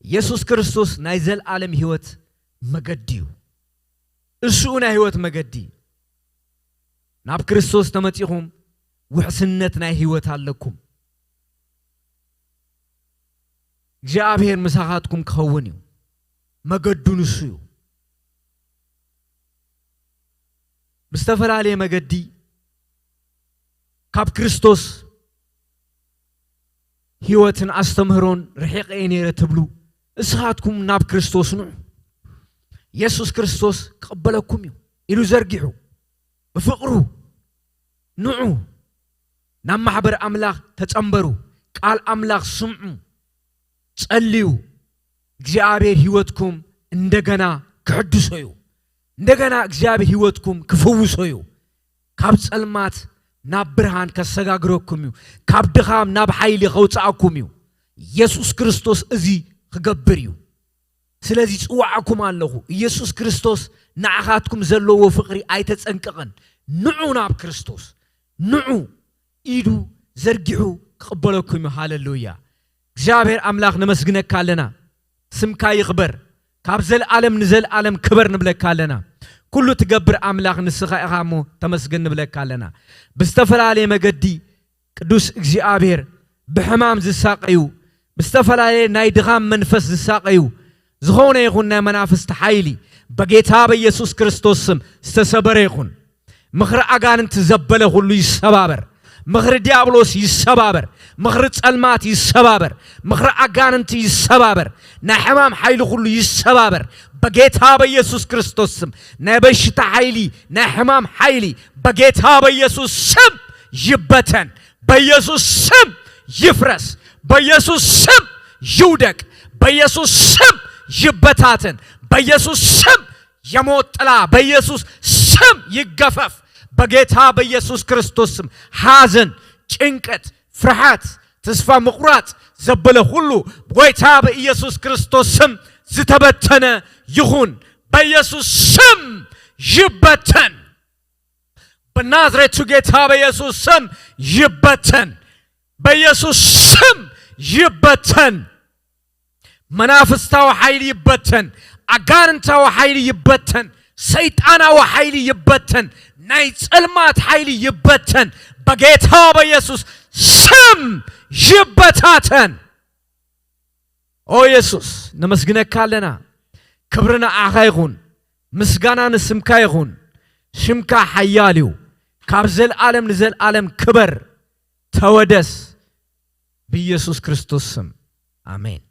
ኢየሱስ ክርስቶስ ናይ ዘለዓለም ህይወት መገዲ እዩ እሱ ናይ ህይወት መገዲ ናብ ክርስቶስ ተመጺኹም ውሕስነት ናይ ህይወት ኣለኩም እግዚአብሔር ምሳኻትኩም ክኸውን እዩ መገዱ ንሱ እዩ ብዝተፈላለየ መገዲ ካብ ክርስቶስ ህይወትን አስተምህሮን ርሒቀ ነይረ ትብሉ እስኻትኩም ናብ ክርስቶስ ኑ ኢየሱስ ክርስቶስ ክቅበለኩም እዩ ኢሉ ዘርጊሑ በፍቅሩ ንዑ ናብ ማሕበር አምላኽ ተጸምበሩ ቃል አምላኽ ስምዑ ጸልዩ እግዚአብሔር ህይወትኩም እንደገና ክሕድሶዩ እንደገና እግዚአብሔር ህይወትኩም ክፈውሶዩ ካብ ጸልማት ናብ ብርሃን ከሰጋግረኩም እዩ ካብ ድኻም ናብ ሓይሊ ከውፃአኩም እዩ ኢየሱስ ክርስቶስ እዚ ክገብር እዩ ስለዚ ጽዋዓኩም ኣለኹ ኢየሱስ ክርስቶስ ንዓኻትኩም ዘለዎ ፍቕሪ ኣይተጸንቀቐን ንዑ ናብ ክርስቶስ ንዑ ኢዱ ዘርጊሑ ክቕበለኩም እዩ ሃሌሉያ እግዚአብሔር አምላክ ነመስግነካ ኣለና ስምካ ይኽበር ካብ ዘለዓለም ንዘለዓለም ክበር ንብለካ ኣለና ኩሉ ትገብር አምላክ ንስኻ ኢኻ እሞ ተመስገን ንብለካ ኣለና ብዝተፈላለየ መገዲ ቅዱስ እግዚአብሔር ብሕማም ዝሳቀዩ ብዝተፈላለየ ናይ ድኻም መንፈስ ዝሳቀዩ ዝኾነ ይኹን ናይ መናፍስቲ ሓይሊ በጌታ በኢየሱስ ክርስቶስ ስም ዝተሰበረ ይኹን ምኽሪ አጋንንት ዘበለ ሁሉ ይሰባበር ምኽሪ ዲያብሎስ ይሰባበር ምኽሪ ጸልማት ይሰባበር ምኽሪ አጋንንት ይሰባበር ናይ ሕማም ሓይሊ ሁሉ ይሰባበር በጌታ በኢየሱስ ክርስቶስ ስም ናይ በሽታ ሓይሊ ናይ ሕማም ሓይሊ በጌታ በኢየሱስ ስም ይበተን በኢየሱስ ስም ይፍረስ በኢየሱስ ስም ይውደቅ በኢየሱስ ስም ይበታተን በኢየሱስ ስም የሞት ጥላ በኢየሱስ ስም ይገፈፍ በጌታ በኢየሱስ ክርስቶስ ስም ሐዘን ጭንቀት ፍርሃት ተስፋ መቁረጥ ዘበለ ሁሉ በጌታ በኢየሱስ ክርስቶስ ስም ዝተበተነ ይሁን በኢየሱስ ስም ይበተን በናዝሬቱ ጌታ በኢየሱስ ስም ይበተን በኢየሱስ ስም ይበተን መናፍስታው ኃይል ይበተን አጋንንታው ኃይል ይበተን ሰይጣናው ኃይል ይበተን ናይ ጸልማት ኃይል ይበተን በጌታ በኢየሱስ ስም ይበታተን ኦ ኢየሱስ ነመስግነካ ኣለና ክብርና አኻ ይኹን ምስጋና ንስምካ ይኹን ሽምካ ሓያል እዩ ካብ ዘለዓለም ንዘለዓለም ክበር ተወደስ በኢየሱስ ክርስቶስ ስም አሜን